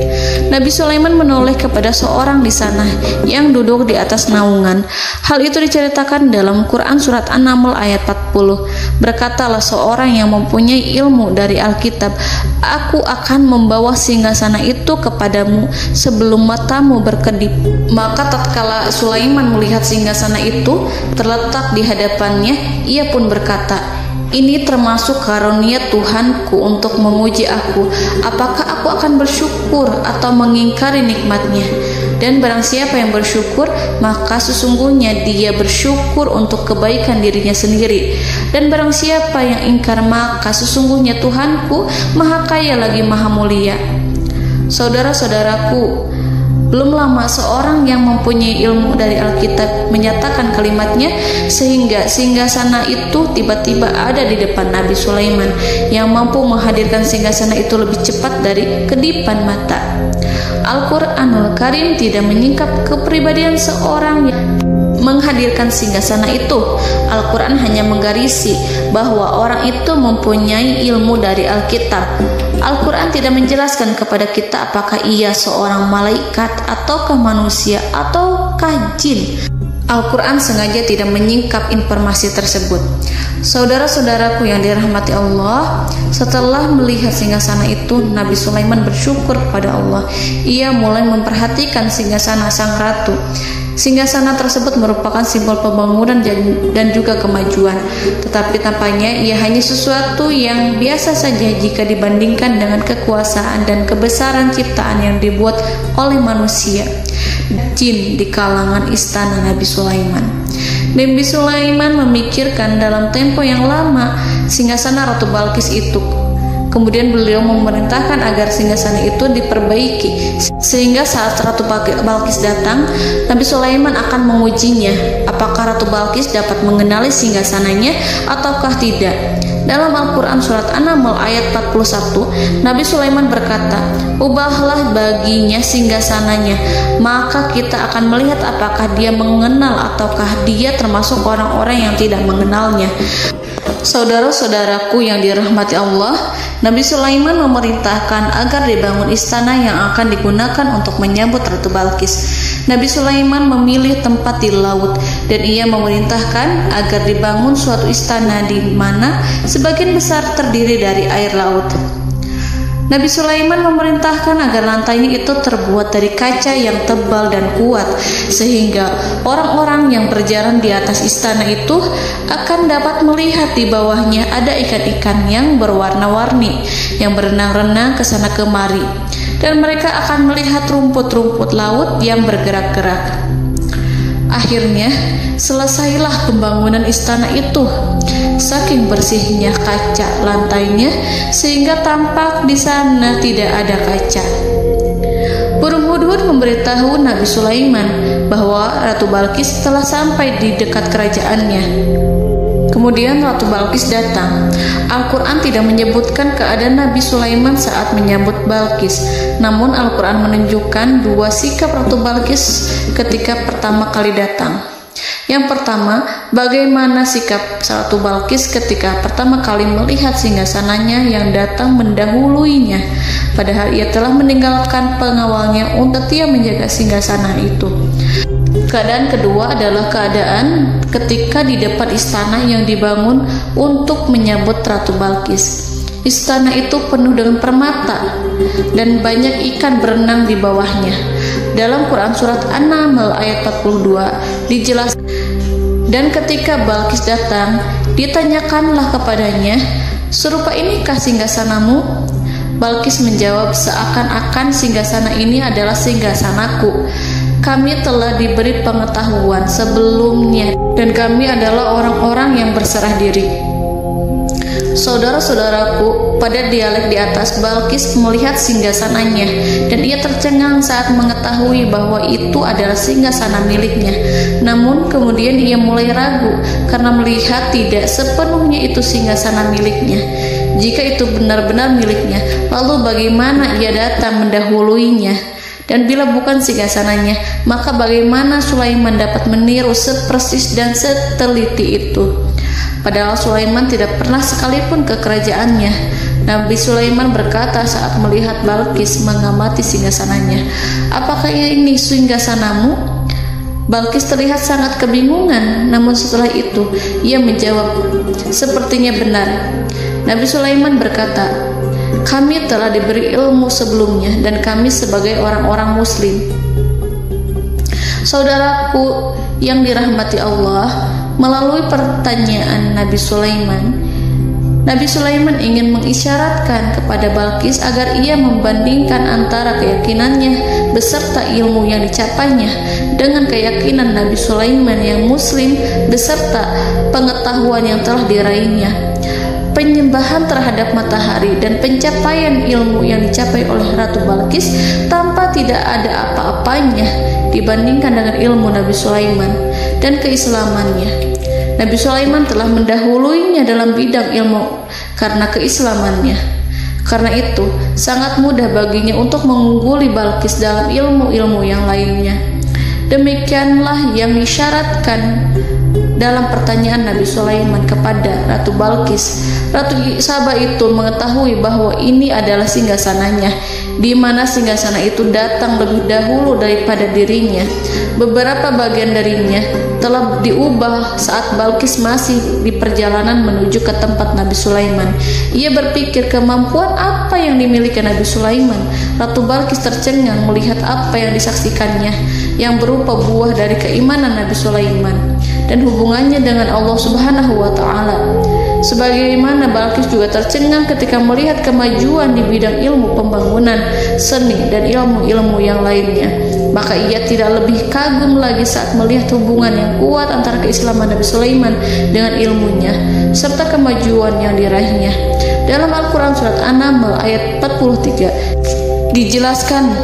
Nabi Sulaiman menoleh kepada seorang di sana yang duduk di atas naungan. Hal itu diceritakan dalam Quran surat An-Naml ayat 40. Berkatalah seorang yang mempunyai ilmu dari Alkitab, aku akan membawa singgasana itu kepadamu sebelum matamu berkedip. Maka tatkala Sulaiman melihat singgasana itu terletak di hadapannya, ia pun berkata, ini termasuk karunia Tuhanku untuk menguji aku. Apakah aku akan bersyukur atau mengingkari nikmatnya? Dan barang siapa yang bersyukur, maka sesungguhnya dia bersyukur untuk kebaikan dirinya sendiri. Dan barang siapa yang ingkar, maka sesungguhnya Tuhanku maha kaya lagi maha mulia. Saudara-saudaraku, belum lama seorang yang mempunyai ilmu dari Alkitab menyatakan kalimatnya, sehingga singgasana itu tiba-tiba ada di depan Nabi Sulaiman yang mampu menghadirkan singgasana itu lebih cepat dari kedipan mata. Al-Quranul Karim tidak menyingkap kepribadian seorang yang menghadirkan singgasana itu. Al-Quran hanya menggarisi bahwa orang itu mempunyai ilmu dari Alkitab. Al-Quran tidak menjelaskan kepada kita apakah ia seorang malaikat ataukah manusia ataukah jin. Al-Quran sengaja tidak menyingkap informasi tersebut. Saudara-saudaraku yang dirahmati Allah, setelah melihat singgasana itu, Nabi Sulaiman bersyukur kepada Allah. Ia mulai memperhatikan singgasana sang ratu. Singgasana tersebut merupakan simbol pembangunan dan juga kemajuan, tetapi tampaknya ia hanya sesuatu yang biasa saja jika dibandingkan dengan kekuasaan dan kebesaran ciptaan yang dibuat oleh manusia jin di kalangan istana Nabi Sulaiman. Nabi Sulaiman memikirkan dalam tempo yang lama singgasana Ratu Balkis itu. Kemudian beliau memerintahkan agar singgasana itu diperbaiki, sehingga saat Ratu Balkis datang, Nabi Sulaiman akan mengujinya apakah Ratu Balkis dapat mengenali singgasananya ataukah tidak. Dalam Al-Quran surat An-Naml ayat 41, Nabi Sulaiman berkata, "Ubahlah baginya singgasananya, maka kita akan melihat apakah dia mengenal ataukah dia termasuk orang-orang yang tidak mengenalnya." Saudara-saudaraku yang dirahmati Allah, Nabi Sulaiman memerintahkan agar dibangun istana yang akan digunakan untuk menyambut Ratu Balqis. Nabi Sulaiman memilih tempat di laut dan ia memerintahkan agar dibangun suatu istana di mana sebagian besar terdiri dari air laut. Nabi Sulaiman memerintahkan agar lantainya itu terbuat dari kaca yang tebal dan kuat, sehingga orang-orang yang berjalan di atas istana itu akan dapat melihat di bawahnya ada ikan-ikan yang berwarna-warni yang berenang-renang ke sana kemari, dan mereka akan melihat rumput-rumput laut yang bergerak-gerak. Akhirnya, selesailah pembangunan istana itu. Saking bersihnya kaca lantainya sehingga tampak di sana tidak ada kaca. Burung hudhud memberitahu Nabi Sulaiman bahwa Ratu Balqis telah sampai di dekat kerajaannya. Kemudian Ratu Balqis datang. Al-Quran tidak menyebutkan keadaan Nabi Sulaiman saat menyambut Balqis, namun Al-Quran menunjukkan dua sikap Ratu Balqis ketika pertama kali datang. Yang pertama, bagaimana sikap Ratu Balqis ketika pertama kali melihat singgasananya yang datang mendahuluinya, padahal ia telah meninggalkan pengawalnya untuk setia menjaga singgasana itu. Keadaan kedua adalah keadaan ketika di depan istana yang dibangun untuk menyambut Ratu Balqis. Istana itu penuh dengan permata dan banyak ikan berenang di bawahnya. Dalam Quran surat An-Naml ayat 42 dijelaskan, dan ketika Balqis datang, ditanyakanlah kepadanya, "Serupa inikah singgasanamu?" Balqis menjawab, "Seakan-akan singgasana ini adalah singgasanaku. Kami telah diberi pengetahuan sebelumnya dan kami adalah orang-orang yang berserah diri." Saudara-saudaraku, pada dialek di atas, Balqis melihat singgasananya dan ia tercengang saat mengetahui bahwa itu adalah singgasana miliknya. Namun kemudian ia mulai ragu karena melihat tidak sepenuhnya itu singgasana miliknya. Jika itu benar-benar miliknya, lalu bagaimana ia datang mendahuluinya? Dan bila bukan singgasananya, maka bagaimana Sulaiman dapat meniru sepersis dan seteliti itu? Padahal Sulaiman tidak pernah sekalipun ke kerajaannya. Nabi Sulaiman berkata saat melihat Balqis mengamati singgasananya, "Apakah ini singgasanamu?" Balqis terlihat sangat kebingungan, namun setelah itu ia menjawab, "Sepertinya benar." Nabi Sulaiman berkata, "Kami telah diberi ilmu sebelumnya dan kami sebagai orang-orang muslim." Saudaraku yang dirahmati Allah, melalui pertanyaan Nabi Sulaiman ingin mengisyaratkan kepada Balqis agar ia membandingkan antara keyakinannya beserta ilmu yang dicapainya dengan keyakinan Nabi Sulaiman yang muslim beserta pengetahuan yang telah diraihnya. Penyembahan terhadap matahari dan pencapaian ilmu yang dicapai oleh Ratu Balqis tanpa tidak ada apa-apanya dibandingkan dengan ilmu Nabi Sulaiman dan keislamannya. Nabi Sulaiman telah mendahuluinya dalam bidang ilmu karena keislamannya. Karena itu, sangat mudah baginya untuk mengungguli Balqis dalam ilmu-ilmu yang lainnya. Demikianlah yang disyaratkan dalam pertanyaan Nabi Sulaiman kepada Ratu Balqis. Ratu Saba itu mengetahui bahwa ini adalah singgasananya, di mana singgasana itu datang lebih dahulu daripada dirinya. Beberapa bagian darinya telah diubah saat Balqis masih di perjalanan menuju ke tempat Nabi Sulaiman. Ia berpikir kemampuan apa yang dimiliki Nabi Sulaiman. Ratu Balqis tercengang melihat apa yang disaksikannya, yang berupa buah dari keimanan Nabi Sulaiman dan hubungannya dengan Allah Subhanahu wa Ta'ala. Sebagaimana Balqis juga tercengang ketika melihat kemajuan di bidang ilmu pembangunan, seni, dan ilmu-ilmu yang lainnya. Maka ia tidak lebih kagum lagi saat melihat hubungan yang kuat antara keislaman Nabi Sulaiman dengan ilmunya, serta kemajuan yang diraihnya. Dalam Al-Quran surat An-Naml ayat 43 dijelaskan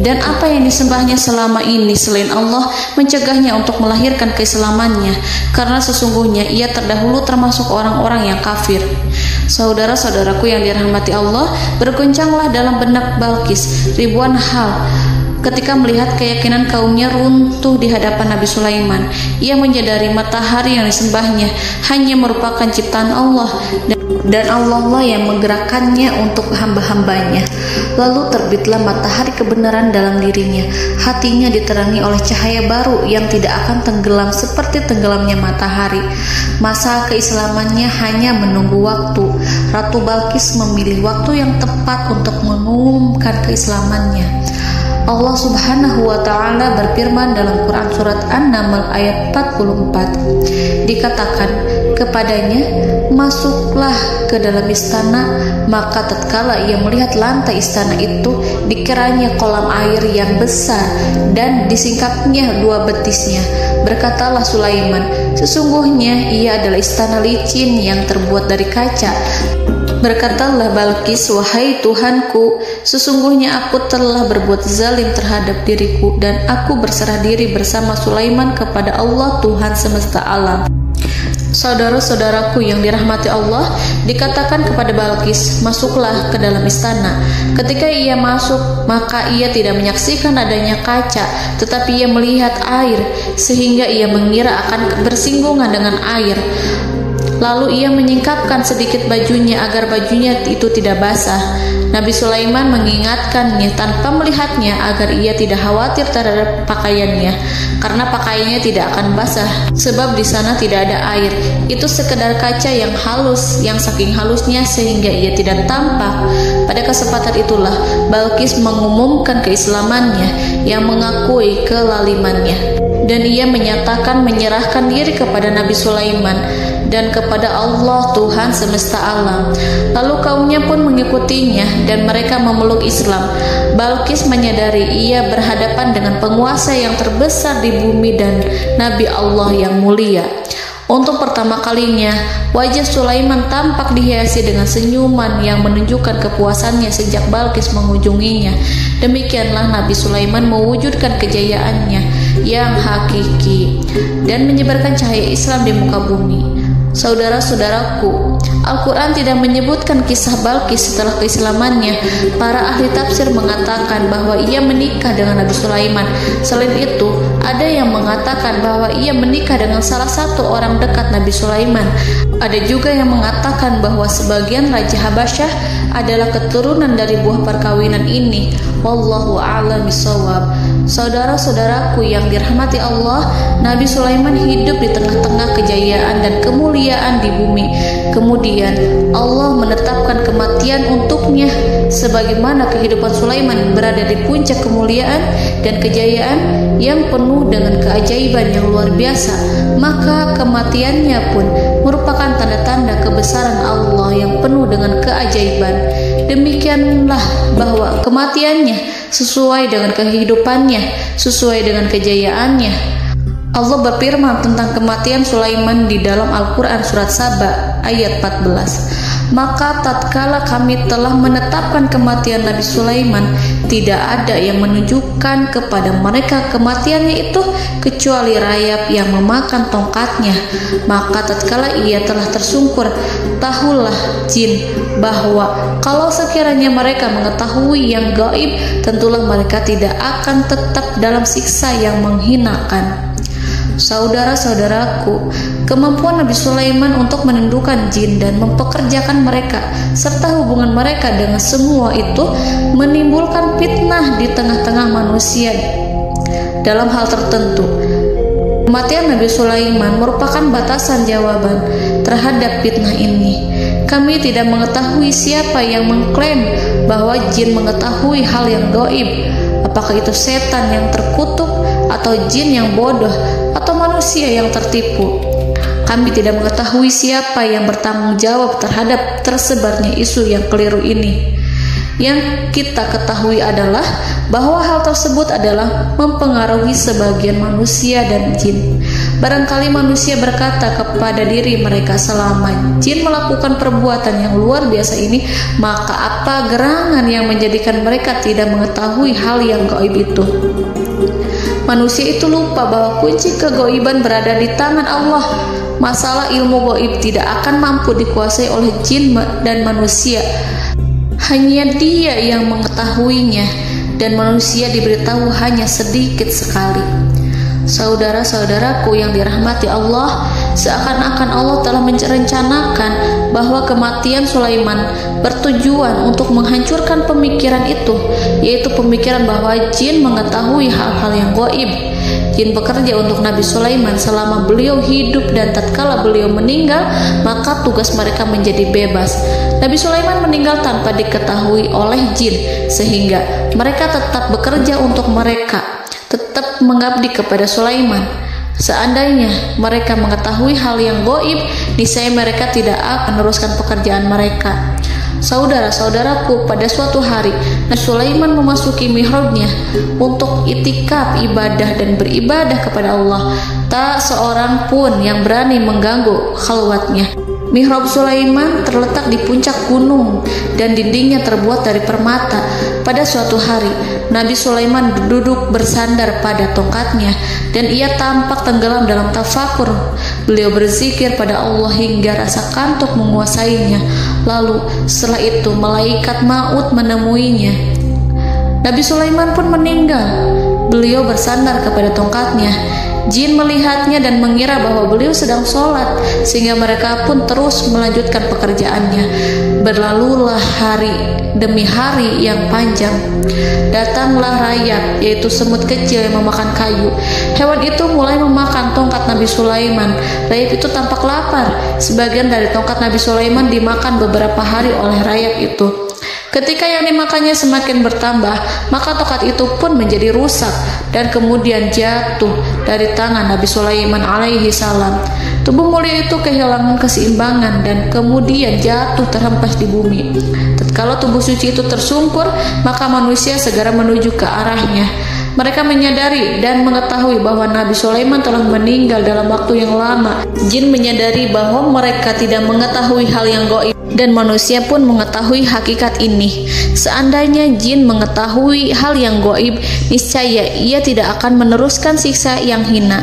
Dan apa yang disembahnya selama ini selain Allah mencegahnya untuk melahirkan keislamannya, karena sesungguhnya ia terdahulu termasuk orang-orang yang kafir. Saudara-saudaraku yang dirahmati Allah, bergoncanglah dalam benak Balqis ribuan hal ketika melihat keyakinan kaumnya runtuh di hadapan Nabi Sulaiman. Ia menyadari matahari yang disembahnya hanya merupakan ciptaan Allah, dan Allah lah yang menggerakkannya untuk hamba-hambanya. Lalu terbitlah matahari kebenaran dalam dirinya. Hatinya diterangi oleh cahaya baru yang tidak akan tenggelam seperti tenggelamnya matahari. Masa keislamannya hanya menunggu waktu. Ratu Balqis memilih waktu yang tepat untuk mengumumkan keislamannya. Allah Subhanahu wa Ta'ala berfirman dalam Quran Surat An-Naml ayat 44. Dikatakan kepadanya, masuklah ke dalam istana. Maka tatkala ia melihat lantai istana itu, dikiranya kolam air yang besar dan disingkapnya dua betisnya. Berkatalah Sulaiman, sesungguhnya ia adalah istana licin yang terbuat dari kaca. Berkatalah Balqis, wahai Tuhanku, sesungguhnya aku telah berbuat zalim terhadap diriku, dan aku berserah diri bersama Sulaiman kepada Allah Tuhan semesta alam. Saudara-saudaraku yang dirahmati Allah, dikatakan kepada Balqis, masuklah ke dalam istana. Ketika ia masuk, maka ia tidak menyaksikan adanya kaca, tetapi ia melihat air, sehingga ia mengira akan bersinggungan dengan air. Lalu ia menyingkapkan sedikit bajunya agar bajunya itu tidak basah. Nabi Sulaiman mengingatkannya tanpa melihatnya agar ia tidak khawatir terhadap pakaiannya, karena pakaiannya tidak akan basah, sebab di sana tidak ada air. Itu sekedar kaca yang halus, yang saking halusnya sehingga ia tidak tampak. Pada kesempatan itulah Balqis mengumumkan keislamannya yang mengakui kelalimannya, dan ia menyatakan menyerahkan diri kepada Nabi Sulaiman dan kepada Allah Tuhan semesta alam. Lalu kaumnya pun mengikutinya dan mereka memeluk Islam. Balqis menyadari ia berhadapan dengan penguasa yang terbesar di bumi dan Nabi Allah yang mulia. Untuk pertama kalinya, wajah Sulaiman tampak dihiasi dengan senyuman yang menunjukkan kepuasannya sejak Balqis mengunjunginya. Demikianlah Nabi Sulaiman mewujudkan kejayaannya yang hakiki dan menyebarkan cahaya Islam di muka bumi. Saudara-saudaraku, Al-Quran tidak menyebutkan kisah Balqis setelah keislamannya. Para ahli tafsir mengatakan bahwa ia menikah dengan Nabi Sulaiman. Selain itu, ada yang mengatakan bahwa ia menikah dengan salah satu orang dekat Nabi Sulaiman. Ada juga yang mengatakan bahwa sebagian Raja Habasyah adalah keturunan dari buah perkawinan ini. Wallahu a'lam bishawab. Saudara-saudaraku yang dirahmati Allah, Nabi Sulaiman hidup di tengah-tengah kejayaan dan kemuliaan di bumi. Kemudian Allah menetapkan kematian untuknya, sebagaimana kehidupan Sulaiman berada di puncak kemuliaan dan kejayaan yang penuh dengan keajaiban yang luar biasa. Maka kematiannya pun merupakan tanda-tanda kebesaran Allah yang penuh dengan keajaiban. Demikianlah bahwa kematiannya sesuai dengan kehidupannya, sesuai dengan kejayaannya. Allah berfirman tentang kematian Sulaiman di dalam Al-Quran Surat Saba ayat 14. Maka tatkala kami telah menetapkan kematian Nabi Sulaiman, tidak ada yang menunjukkan kepada mereka kematiannya itu kecuali rayap yang memakan tongkatnya. Maka tatkala ia telah tersungkur, tahulah jin bahwa kalau sekiranya mereka mengetahui yang gaib, tentulah mereka tidak akan tetap dalam siksa yang menghinakan. Saudara-saudaraku, kemampuan Nabi Sulaiman untuk menundukkan jin dan mempekerjakan mereka serta hubungan mereka dengan semua itu menimbulkan fitnah di tengah-tengah manusia dalam hal tertentu. Kematian Nabi Sulaiman merupakan batasan jawaban terhadap fitnah ini. Kami tidak mengetahui siapa yang mengklaim bahwa jin mengetahui hal yang gaib. Apakah itu setan yang terkutuk, atau jin yang bodoh, atau manusia yang tertipu? Kami tidak mengetahui siapa yang bertanggung jawab terhadap tersebarnya isu yang keliru ini. Yang kita ketahui adalah bahwa hal tersebut adalah mempengaruhi sebagian manusia dan jin. Barangkali manusia berkata kepada diri mereka, selama jin melakukan perbuatan yang luar biasa ini, maka apa gerangan yang menjadikan mereka tidak mengetahui hal yang gaib itu? Manusia itu lupa bahwa kunci kegaiban berada di tangan Allah. Masalah ilmu gaib tidak akan mampu dikuasai oleh jin dan manusia. Hanya Dia yang mengetahuinya, dan manusia diberitahu hanya sedikit sekali. Saudara-saudaraku yang dirahmati Allah, seakan-akan Allah telah merencanakan bahwa kematian Sulaiman bertujuan untuk menghancurkan pemikiran itu, yaitu pemikiran bahwa jin mengetahui hal-hal yang gaib. Jin bekerja untuk Nabi Sulaiman selama beliau hidup, dan tatkala beliau meninggal, maka tugas mereka menjadi bebas. Nabi Sulaiman meninggal tanpa diketahui oleh jin, sehingga mereka tetap bekerja untuk mereka, tetap mengabdi kepada Sulaiman. Seandainya mereka mengetahui hal yang gaib, niscaya mereka tidak akan meneruskan pekerjaan mereka. Saudara-saudaraku, pada suatu hari Nabi Sulaiman memasuki mihrabnya untuk itikaf ibadah dan beribadah kepada Allah. Tak seorang pun yang berani mengganggu khalwatnya. Mihrab Sulaiman terletak di puncak gunung dan dindingnya terbuat dari permata. Pada suatu hari, Nabi Sulaiman duduk bersandar pada tongkatnya dan ia tampak tenggelam dalam tafakur. Beliau berzikir pada Allah hingga rasa kantuk menguasainya. Lalu setelah itu malaikat maut menemuinya. Nabi Sulaiman pun meninggal. Beliau bersandar kepada tongkatnya. Jin melihatnya dan mengira bahwa beliau sedang sholat, sehingga mereka pun terus melanjutkan pekerjaannya. Berlalulah hari demi hari yang panjang. Datanglah rayap, yaitu semut kecil yang memakan kayu. Hewan itu mulai memakan tongkat Nabi Sulaiman. Rayap itu tampak lapar. Sebagian dari tongkat Nabi Sulaiman dimakan beberapa hari oleh rayap itu. Ketika yang dimakannya semakin bertambah, maka tongkat itu pun menjadi rusak dan kemudian jatuh dari tangan Nabi Sulaiman alaihi salam. Tubuh mulia itu kehilangan keseimbangan dan kemudian jatuh terhempas di bumi. Tatkala tubuh suci itu tersungkur, maka manusia segera menuju ke arahnya. Mereka menyadari dan mengetahui bahwa Nabi Sulaiman telah meninggal dalam waktu yang lama. Jin menyadari bahwa mereka tidak mengetahui hal yang gaib, dan manusia pun mengetahui hakikat ini. Seandainya jin mengetahui hal yang gaib, niscaya ia tidak akan meneruskan siksa yang hina.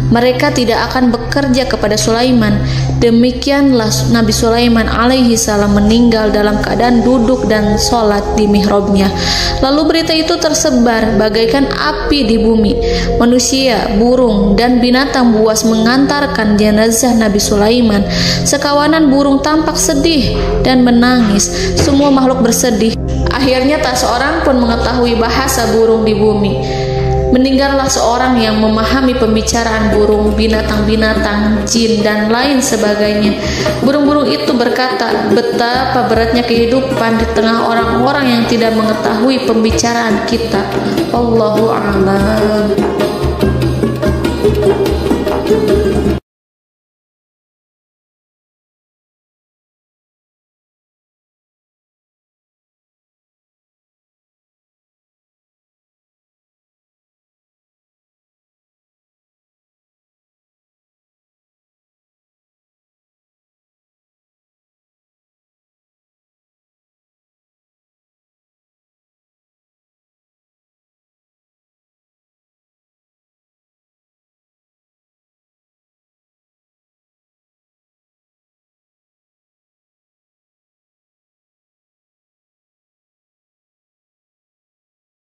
Mereka tidak akan bekerja kepada Sulaiman. Demikianlah Nabi Sulaiman alaihi salam meninggal dalam keadaan duduk dan sholat di mihrabnya. Lalu berita itu tersebar bagaikan api di bumi. Manusia, burung, dan binatang buas mengantarkan jenazah Nabi Sulaiman. Sekawanan burung tampak sedih dan menangis. Semua makhluk bersedih. Akhirnya tak seorang pun mengetahui bahasa burung di bumi. Meninggallah seorang yang memahami pembicaraan burung, binatang-binatang, jin, dan lain sebagainya. Burung-burung itu berkata, betapa beratnya kehidupan di tengah orang-orang yang tidak mengetahui pembicaraan kita. Wallahu a'lam.